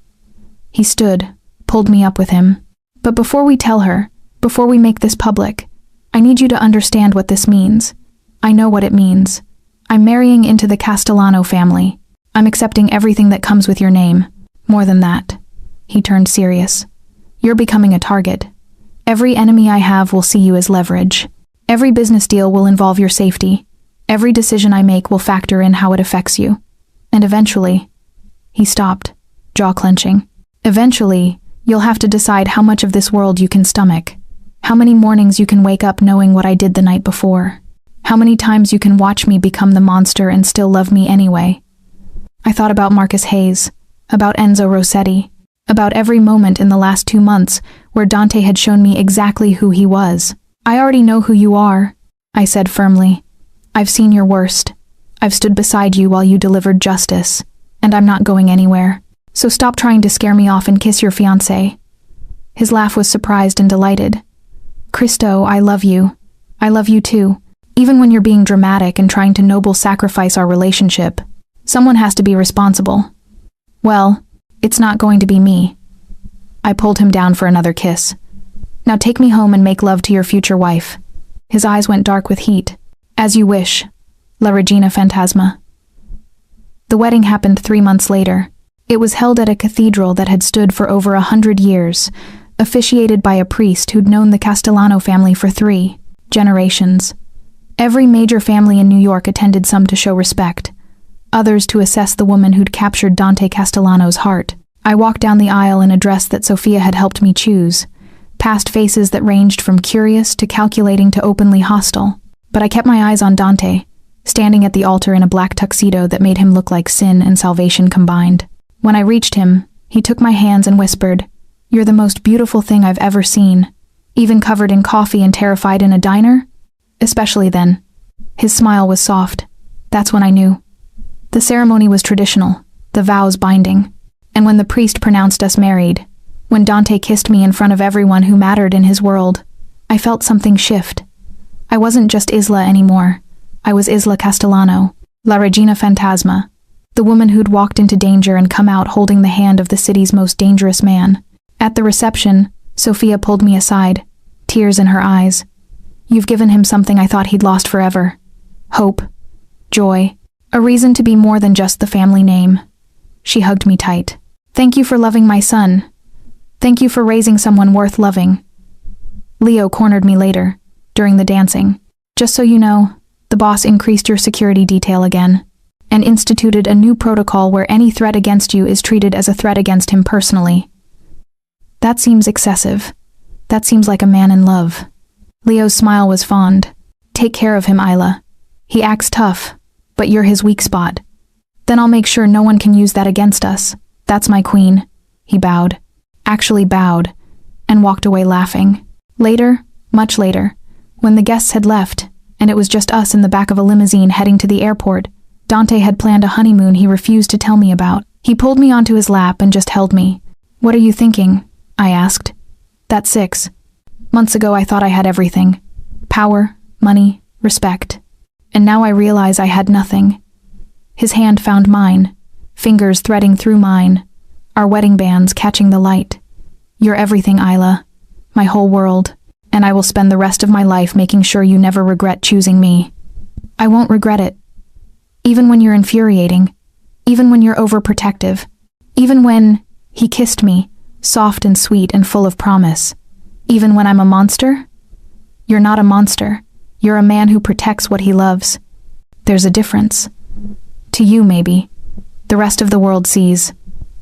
He stood, pulled me up with him. But before we tell her, before we make this public, I need you to understand what this means. I know what it means. I'm marrying into the Castellano family. I'm accepting everything that comes with your name. More than that. He turned serious. You're becoming a target. Every enemy I have will see you as leverage. Every business deal will involve your safety. Every decision I make will factor in how it affects you. And eventually, he stopped, jaw clenching. Eventually, you'll have to decide how much of this world you can stomach. How many mornings you can wake up knowing what I did the night before. How many times you can watch me become the monster and still love me anyway. I thought about Marcus Hayes, about Enzo Rossetti, about every moment in the last 2 months where Dante had shown me exactly who he was. I already know who you are, I said firmly. I've seen your worst. I've stood beside you while you delivered justice, and I'm not going anywhere. So stop trying to scare me off and kiss your fiancé. His laugh was surprised and delighted. Cristo, I love you. I love you too. Even when you're being dramatic and trying to noble sacrifice our relationship, someone has to be responsible. Well, it's not going to be me. I pulled him down for another kiss. Now take me home and make love to your future wife. His eyes went dark with heat. As you wish, La Regina Fantasma. The wedding happened 3 months later. It was held at a cathedral that had stood for over 100 years, officiated by a priest who'd known the Castellano family for 3 generations. Every major family in New York attended, some to show respect, others to assess the woman who'd captured Dante Castellano's heart. I walked down the aisle in a dress that Sophia had helped me choose, past faces that ranged from curious to calculating to openly hostile. But I kept my eyes on Dante, standing at the altar in a black tuxedo that made him look like sin and salvation combined. When I reached him, he took my hands and whispered, "You're the most beautiful thing I've ever seen. Even covered in coffee and terrified in a diner? Especially then." His smile was soft. That's when I knew. The ceremony was traditional, the vows binding. And when the priest pronounced us married, when Dante kissed me in front of everyone who mattered in his world, I felt something shift. I wasn't just Isla anymore. I was Isla Castellano, La Regina Fantasma, the woman who'd walked into danger and come out holding the hand of the city's most dangerous man. At the reception, Sophia pulled me aside, tears in her eyes. You've given him something I thought he'd lost forever. Hope, joy, a reason to be more than just the family name. She hugged me tight. Thank you for loving my son. Thank you for raising someone worth loving. Leo cornered me later, during the dancing. Just so you know, the boss increased your security detail again, and instituted a new protocol where any threat against you is treated as a threat against him personally. That seems excessive. That seems like a man in love. Leo's smile was fond. Take care of him, Isla. He acts tough, but you're his weak spot. Then I'll make sure no one can use that against us. That's my queen. He bowed. Actually bowed, and walked away laughing. Later, much later, when the guests had left, and it was just us in the back of a limousine heading to the airport, Dante had planned a honeymoon he refused to tell me about. He pulled me onto his lap and just held me. "What are you thinking?" I asked. "That's 6 months ago I thought I had everything. Power, money, respect. And now I realize I had nothing." His hand found mine, fingers threading through mine, our wedding bands catching the light. "You're everything, Isla. My whole world. And I will spend the rest of my life making sure you never regret choosing me." "I won't regret it. Even when you're infuriating. Even when you're overprotective. Even when..." He kissed me, soft and sweet and full of promise. "Even when I'm a monster?" "You're not a monster. You're a man who protects what he loves. There's a difference. To you, maybe. The rest of the world sees.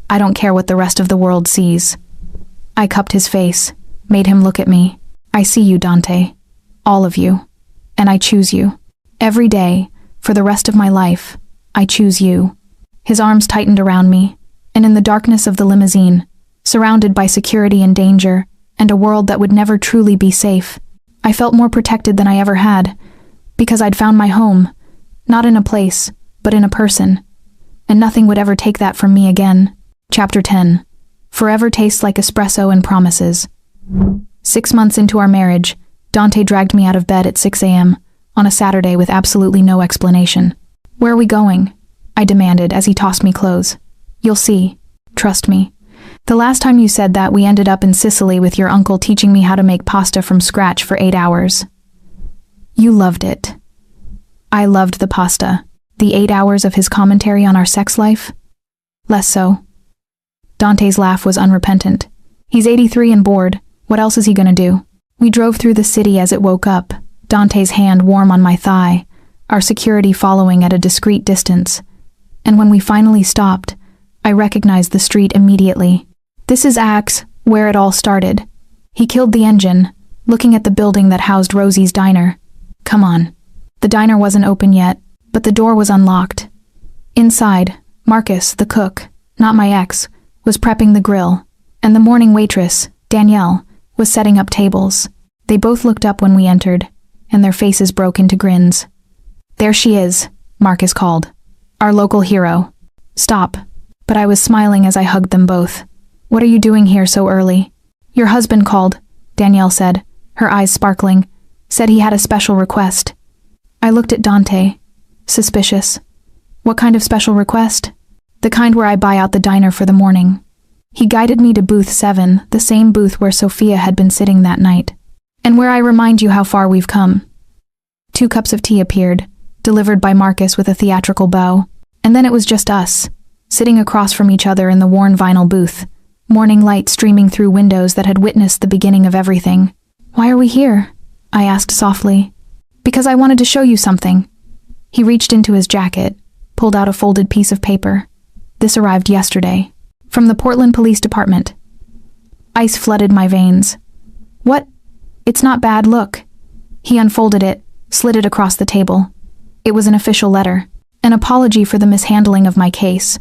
I don't care what the rest of the world sees." I cupped his face, made him look at me. "I see you, Dante. All of you. And I choose you. Every day, for the rest of my life, I choose you." His arms tightened around me, and in the darkness of the limousine, surrounded by security and danger, and a world that would never truly be safe, I felt more protected than I ever had, because I'd found my home, not in a place, but in a person, and nothing would ever take that from me again. Chapter 10. Forever tastes like espresso and promises. 6 months into our marriage, Dante dragged me out of bed at 6 a.m. on a Saturday with absolutely no explanation. "Where are we going?" I demanded as he tossed me clothes. "You'll see. Trust me. The last time you said that, we ended up in Sicily with your uncle teaching me how to make pasta from scratch for 8 hours. You loved it." I loved the pasta. The 8 hours of his commentary on our sex life? Less so. Dante's laugh was unrepentant. "He's 83 and bored. What else is he gonna do?" We drove through the city as it woke up, Dante's hand warm on my thigh, our security following at a discreet distance. And when we finally stopped, I recognized the street immediately. "This is Axe, where it all started." He killed the engine, looking at the building that housed Rosie's diner. "Come on." The diner wasn't open yet, but the door was unlocked. Inside, Marcus, the cook, not my ex, was prepping the grill, and the morning waitress, Danielle, was setting up tables. They both looked up when we entered, and their faces broke into grins. "There she is," Marcus called. "Our local hero." "Stop." But I was smiling as I hugged them both. "What are you doing here so early?" "Your husband called," Danielle said, her eyes sparkling. "Said he had a special request." I looked at Dante, suspicious. "What kind of special request?" "The kind where I buy out the diner for the morning." He guided me to booth 7, the same booth where Sophia had been sitting that night. "And where I remind you how far we've come." 2 cups of tea appeared, delivered by Marcus with a theatrical bow, and then it was just us, sitting across from each other in the worn vinyl booth, morning light streaming through windows that had witnessed the beginning of everything. "Why are we here?" I asked softly. "Because I wanted to show you something." He reached into his jacket, pulled out a folded piece of paper. "This arrived yesterday. From the Portland Police Department." Ice flooded my veins. "What? It's not bad, look." He unfolded it, slid it across the table. It was an official letter, an apology for the mishandling of my case,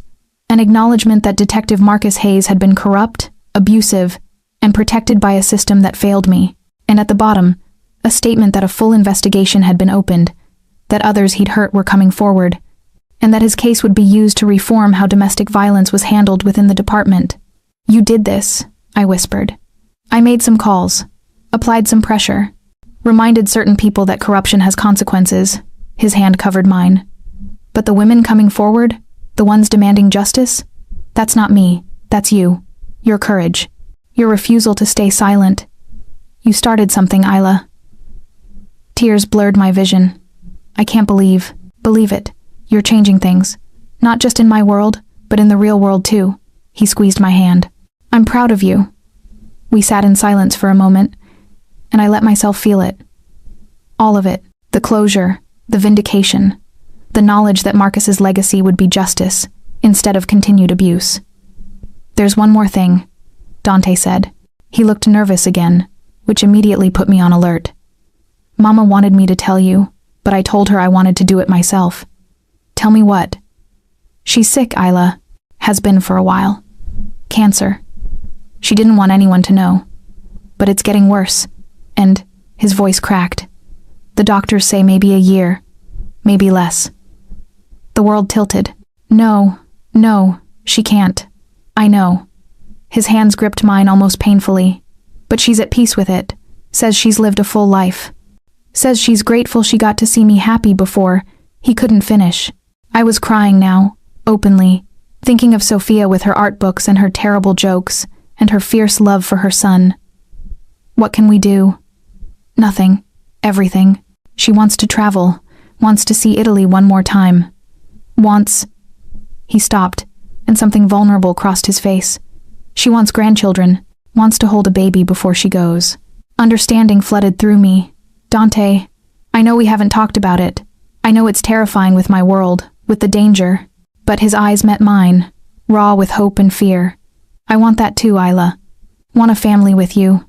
an acknowledgement that Detective Marcus Hayes had been corrupt, abusive, and protected by a system that failed me, and at the bottom, a statement that a full investigation had been opened, that others he'd hurt were coming forward, and that his case would be used to reform how domestic violence was handled within the department. "You did this," I whispered. "I made some calls, applied some pressure, reminded certain people that corruption has consequences." His hand covered mine. "But the women coming forward, the ones demanding justice? That's not me, that's you. Your courage. Your refusal to stay silent. You started something, Isla." Tears blurred my vision. "I can't believe it. You're changing things. Not just in my world, but in the real world too." He squeezed my hand. "I'm proud of you." We sat in silence for a moment, and I let myself feel it. All of it. The closure, the vindication, the knowledge that Marcus's legacy would be justice, instead of continued abuse. "There's one more thing," Dante said. He looked nervous again, which immediately put me on alert. "Mama wanted me to tell you, but I told her I wanted to do it myself." "Tell me what?" "She's sick, Isla. Has been for a while. Cancer. She didn't want anyone to know. But it's getting worse, and," his voice cracked, "the doctors say maybe a year, maybe less." The world tilted. No, no, she can't. I know. His hands gripped mine almost painfully. But she's at peace with it. Says she's lived a full life. Says she's grateful she got to see me happy before he couldn't finish. I was crying now, openly, thinking of Sophia with her art books and her terrible jokes, and her fierce love for her son. What can we do? Nothing. Everything. She wants to travel, wants to see Italy one more time. Wants... He stopped, and something vulnerable crossed his face. She wants grandchildren, wants to hold a baby before she goes. Understanding flooded through me. Dante, I know we haven't talked about it. I know it's terrifying with my world, with the danger. But his eyes met mine, raw with hope and fear. I want that too, Isla. Want a family with you.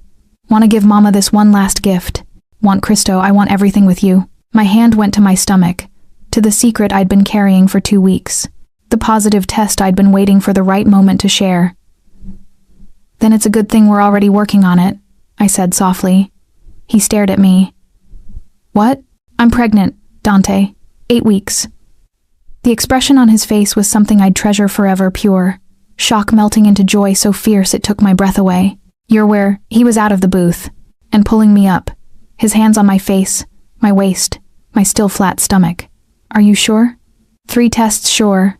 Want to give Mama this one last gift. Want Cristo, I want everything with you. My hand went to my stomach, to the secret I'd been carrying for 2 weeks. The positive test I'd been waiting for the right moment to share. Then it's a good thing we're already working on it, I said softly. He stared at me. What? I'm pregnant, Dante. 8 weeks. The expression on his face was something I'd treasure forever, pure. Shock melting into joy so fierce it took my breath away. You're where... He was out of the booth, and pulling me up, his hands on my face, my waist, my still flat stomach. Are you sure? 3 tests sure.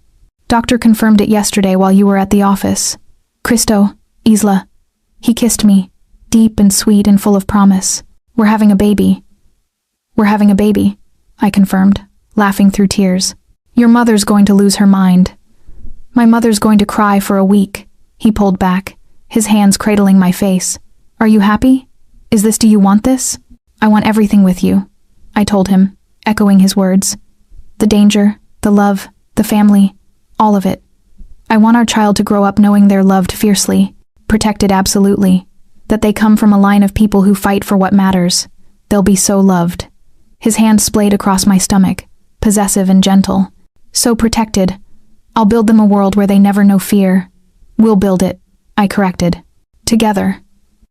Doctor confirmed it yesterday while you were at the office. Cristo, Isla. He kissed me, deep and sweet and full of promise. We're having a baby. We're having a baby, I confirmed, laughing through tears. Your mother's going to lose her mind. My mother's going to cry for a week. He pulled back, his hands cradling my face. Are you happy? Do you want this? I want everything with you, I told him, echoing his words. The danger, the love, the family, all of it. I want our child to grow up knowing they're loved fiercely, protected absolutely, that they come from a line of people who fight for what matters. They'll be so loved. His hand splayed across my stomach, possessive and gentle. So protected. I'll build them a world where they never know fear. We'll build it, I corrected. Together.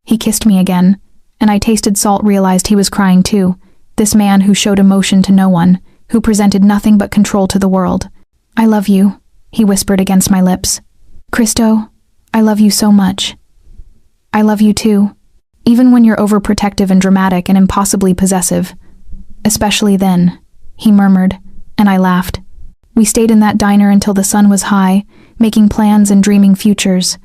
He kissed me again, and I tasted salt, realized he was crying too. This man who showed emotion to no one, who presented nothing but control to the world. I love you, he whispered against my lips. Cristo, I love you so much. I love you too. Even when you're overprotective and dramatic and impossibly possessive. Especially then, he murmured, and I laughed. We stayed in that diner until the sun was high, making plans and dreaming futures.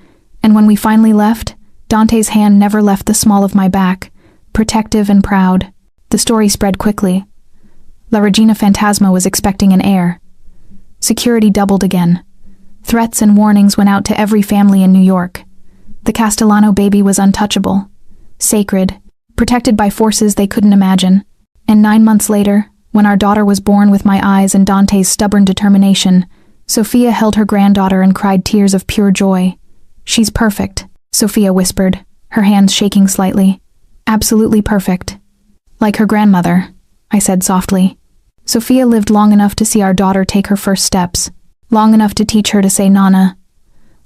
And when we finally left, Dante's hand never left the small of my back, protective and proud. The story spread quickly. La Regina Fantasma was expecting an heir. Security doubled again. Threats and warnings went out to every family in New York. The Castellano baby was untouchable, sacred, protected by forces they couldn't imagine. And 9 months later, when our daughter was born with my eyes and Dante's stubborn determination, Sophia held her granddaughter and cried tears of pure joy. She's perfect, Sophia whispered, her hands shaking slightly. Absolutely perfect. Like her grandmother, I said softly. Sophia lived long enough to see our daughter take her first steps, long enough to teach her to say Nana,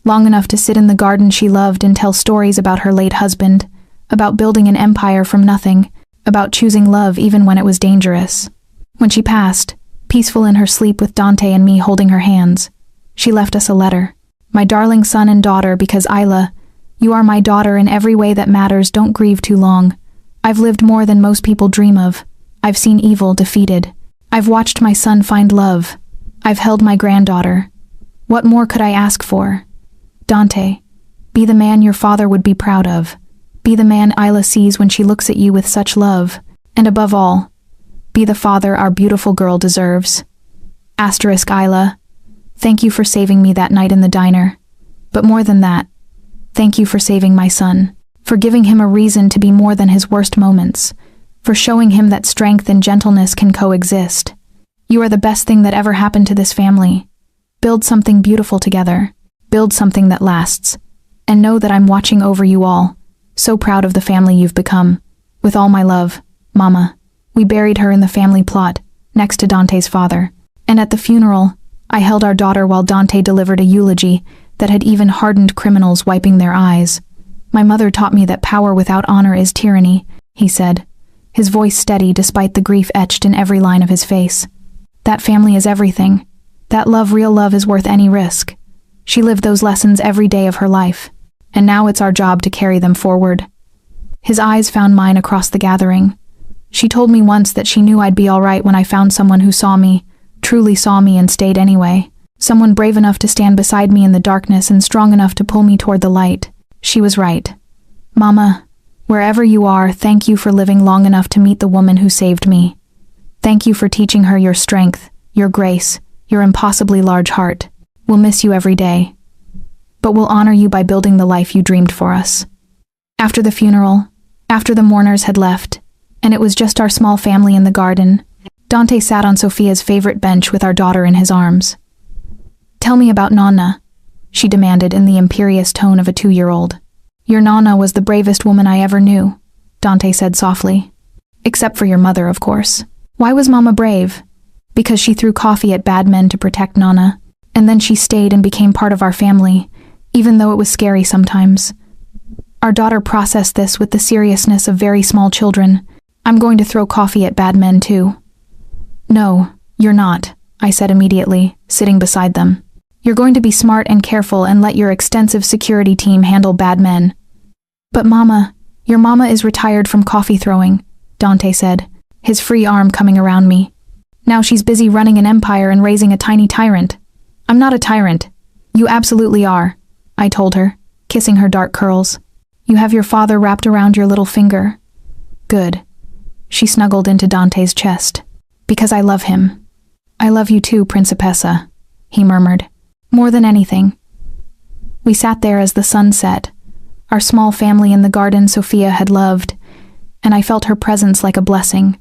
long enough to sit in the garden she loved and tell stories about her late husband, about building an empire from nothing, about choosing love even when it was dangerous. When she passed, peaceful in her sleep with Dante and me holding her hands, she left us a letter. My darling son and daughter, because Isla, you are my daughter in every way that matters, don't grieve too long. I've lived more than most people dream of. I've seen evil defeated. I've watched my son find love. I've held my granddaughter. What more could I ask for? Dante, be the man your father would be proud of. Be the man Isla sees when she looks at you with such love. And above all, be the father our beautiful girl deserves. Asterisk Isla, thank you for saving me that night in the diner. But more than that, thank you for saving my son, for giving him a reason to be more than his worst moments, for showing him that strength and gentleness can coexist. You are the best thing that ever happened to this family. Build something beautiful together. Build something that lasts. And know that I'm watching over you all. So proud of the family you've become. With all my love, Mama. We buried her in the family plot, next to Dante's father. And at the funeral, I held our daughter while Dante delivered a eulogy that had even hardened criminals wiping their eyes. My mother taught me that power without honor is tyranny, he said, his voice steady despite the grief etched in every line of his face. That family is everything. That love, real love, is worth any risk. She lived those lessons every day of her life, and now it's our job to carry them forward. His eyes found mine across the gathering. She told me once that she knew I'd be all right when I found someone who saw me, truly saw me, and stayed anyway. Someone brave enough to stand beside me in the darkness and strong enough to pull me toward the light. She was right. Mama, wherever you are, thank you for living long enough to meet the woman who saved me. Thank you for teaching her your strength, your grace, your impossibly large heart. We'll miss you every day, but we'll honor you by building the life you dreamed for us. After the funeral, after the mourners had left, and it was just our small family in the garden, Dante sat on Sophia's favorite bench with our daughter in his arms. Tell me about Nonna, she demanded in the imperious tone of a 2-year-old. Your Nonna was the bravest woman I ever knew, Dante said softly. Except for your mother, of course. Why was Mama brave? Because she threw coffee at bad men to protect Nonna, and then she stayed and became part of our family, even though it was scary sometimes. Our daughter processed this with the seriousness of very small children. I'm going to throw coffee at bad men too. No, you're not, I said immediately, sitting beside them. You're going to be smart and careful and let your extensive security team handle bad men. But Mama, your mama is retired from coffee throwing, Dante said, his free arm coming around me. Now she's busy running an empire and raising a tiny tyrant. I'm not a tyrant. You absolutely are, I told her, kissing her dark curls. You have your father wrapped around your little finger. Good. She snuggled into Dante's chest. Because I love him. I love you too, Principessa, he murmured. More than anything. We sat there as the sun set, our small family in the garden Sophia had loved, and I felt her presence like a blessing,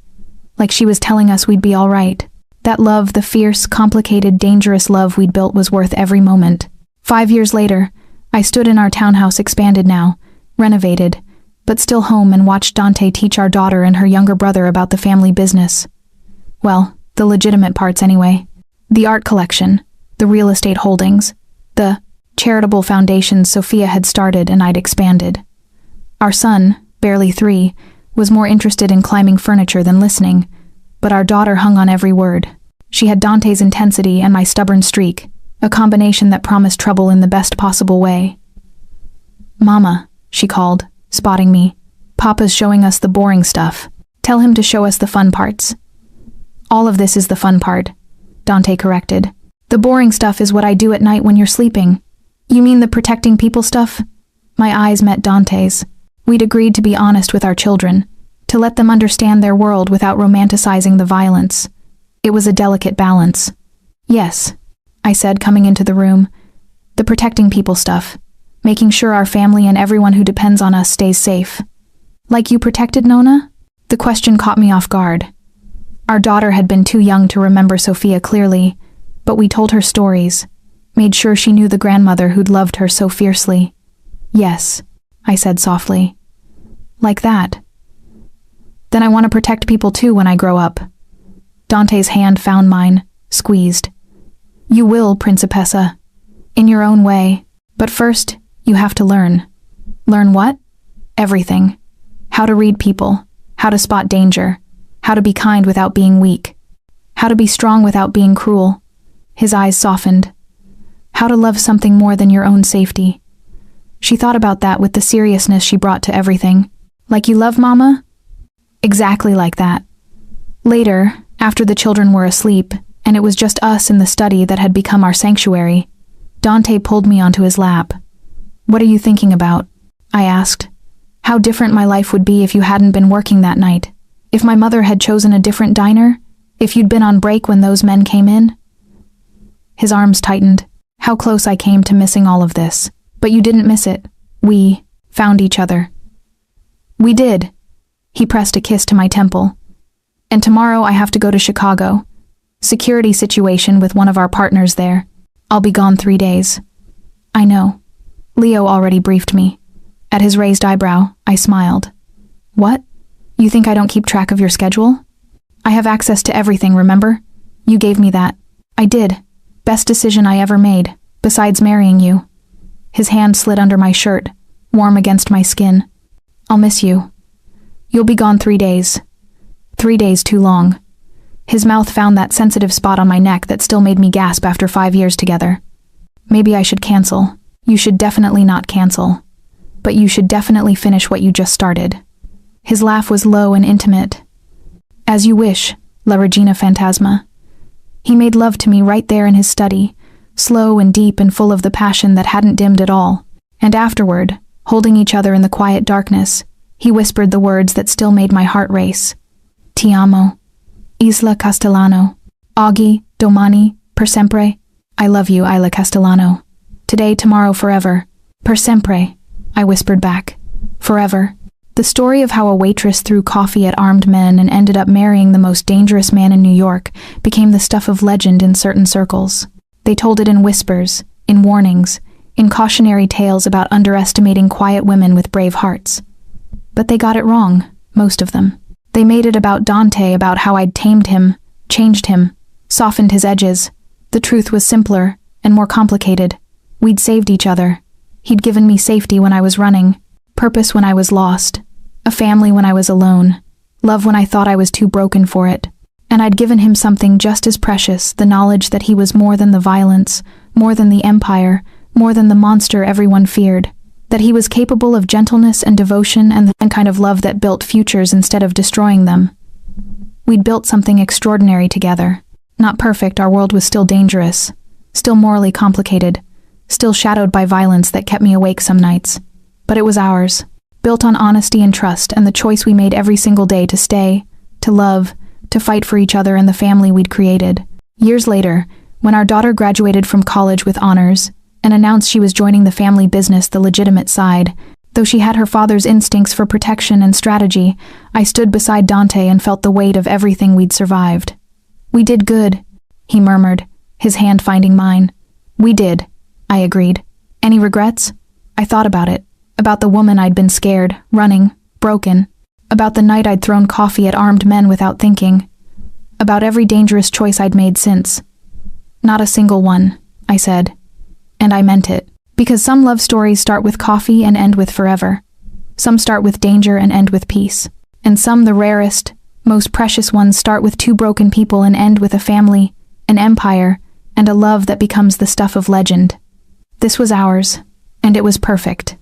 like she was telling us we'd be all right. That love, the fierce, complicated, dangerous love we'd built, was worth every moment. 5 years later, I stood in our townhouse, expanded now, renovated, but still home, and watched Dante teach our daughter and her younger brother about the family business. Well, the legitimate parts anyway. The art collection, the real estate holdings, the charitable foundations Sophia had started and I'd expanded. Our son, barely 3, was more interested in climbing furniture than listening, but our daughter hung on every word. She had Dante's intensity and my stubborn streak, a combination that promised trouble in the best possible way. Mama, she called, spotting me. Papa's showing us the boring stuff. Tell him to show us the fun parts. All of this is the fun part, Dante corrected. The boring stuff is what I do at night when you're sleeping. You mean the protecting people stuff? My eyes met Dante's. We'd agreed to be honest with our children, to let them understand their world without romanticizing the violence. It was a delicate balance. Yes, I said, coming into the room. The protecting people stuff. Making sure our family and everyone who depends on us stays safe. Like you protected Nonna? The question caught me off guard. Our daughter had been too young to remember Sophia clearly, but we told her stories, made sure she knew the grandmother who'd loved her so fiercely. Yes, I said softly. Like that. Then I want to protect people too when I grow up. Dante's hand found mine, squeezed. You will, Principessa. In your own way. But first, you have to learn. Learn what? Everything. How to read people. How to spot danger. How to be kind without being weak. How to be strong without being cruel. His eyes softened. How to love something more than your own safety. She thought about that with the seriousness she brought to everything. Like you love Mama? Exactly like that. Later, after the children were asleep, and it was just us in the study that had become our sanctuary, Dante pulled me onto his lap. What are you thinking about? I asked. How different my life would be if you hadn't been working that night. If my mother had chosen a different diner? If you'd been on break when those men came in? His arms tightened. How close I came to missing all of this. But you didn't miss it. We found each other. We did. He pressed a kiss to my temple. And tomorrow I have to go to Chicago. Security situation with one of our partners there. I'll be gone 3 days. I know. Leo already briefed me. At his raised eyebrow, I smiled. What? You think I don't keep track of your schedule? I have access to everything, remember? You gave me that. I did. Best decision I ever made, besides marrying you. His hand slid under my shirt, warm against my skin. I'll miss you. You'll be gone 3 days. 3 days too long. His mouth found that sensitive spot on my neck that still made me gasp after 5 years together. Maybe I should cancel. You should definitely not cancel. But you should definitely finish what you just started. His laugh was low and intimate. As you wish, La Regina Fantasma. He made love to me right there in his study, slow and deep and full of the passion that hadn't dimmed at all. And afterward, holding each other in the quiet darkness, he whispered the words that still made my heart race. Ti amo. Isla Castellano. Oggi, domani, per sempre. I love you, Isla Castellano. Today, tomorrow, forever. Per sempre, I whispered back. Forever. The story of how a waitress threw coffee at armed men and ended up marrying the most dangerous man in New York became the stuff of legend in certain circles. They told it in whispers, in warnings, in cautionary tales about underestimating quiet women with brave hearts. But they got it wrong, most of them. They made it about Dante, about how I'd tamed him, changed him, softened his edges. The truth was simpler and more complicated. We'd saved each other. He'd given me safety when I was running, purpose when I was lost, a family when I was alone, love when I thought I was too broken for it. And I'd given him something just as precious, the knowledge that he was more than the violence, more than the empire, more than the monster everyone feared, that he was capable of gentleness and devotion and the kind of love that built futures instead of destroying them. We'd built something extraordinary together. Not perfect, our world was still dangerous, still morally complicated, still shadowed by violence that kept me awake some nights. But it was ours, built on honesty and trust and the choice we made every single day to stay, to love, to fight for each other and the family we'd created. Years later, when our daughter graduated from college with honors and announced she was joining the family business, the legitimate side, though she had her father's instincts for protection and strategy, I stood beside Dante and felt the weight of everything we'd survived. We did good, he murmured, his hand finding mine. We did, I agreed. Any regrets? I thought about it, about the woman I'd been scared, running, broken, about the night I'd thrown coffee at armed men without thinking, about every dangerous choice I'd made since. Not a single one, I said. And I meant it, because some love stories start with coffee and end with forever. Some start with danger and end with peace. And some, the rarest, most precious ones, start with two broken people and end with a family, an empire, and a love that becomes the stuff of legend. This was ours, and it was perfect.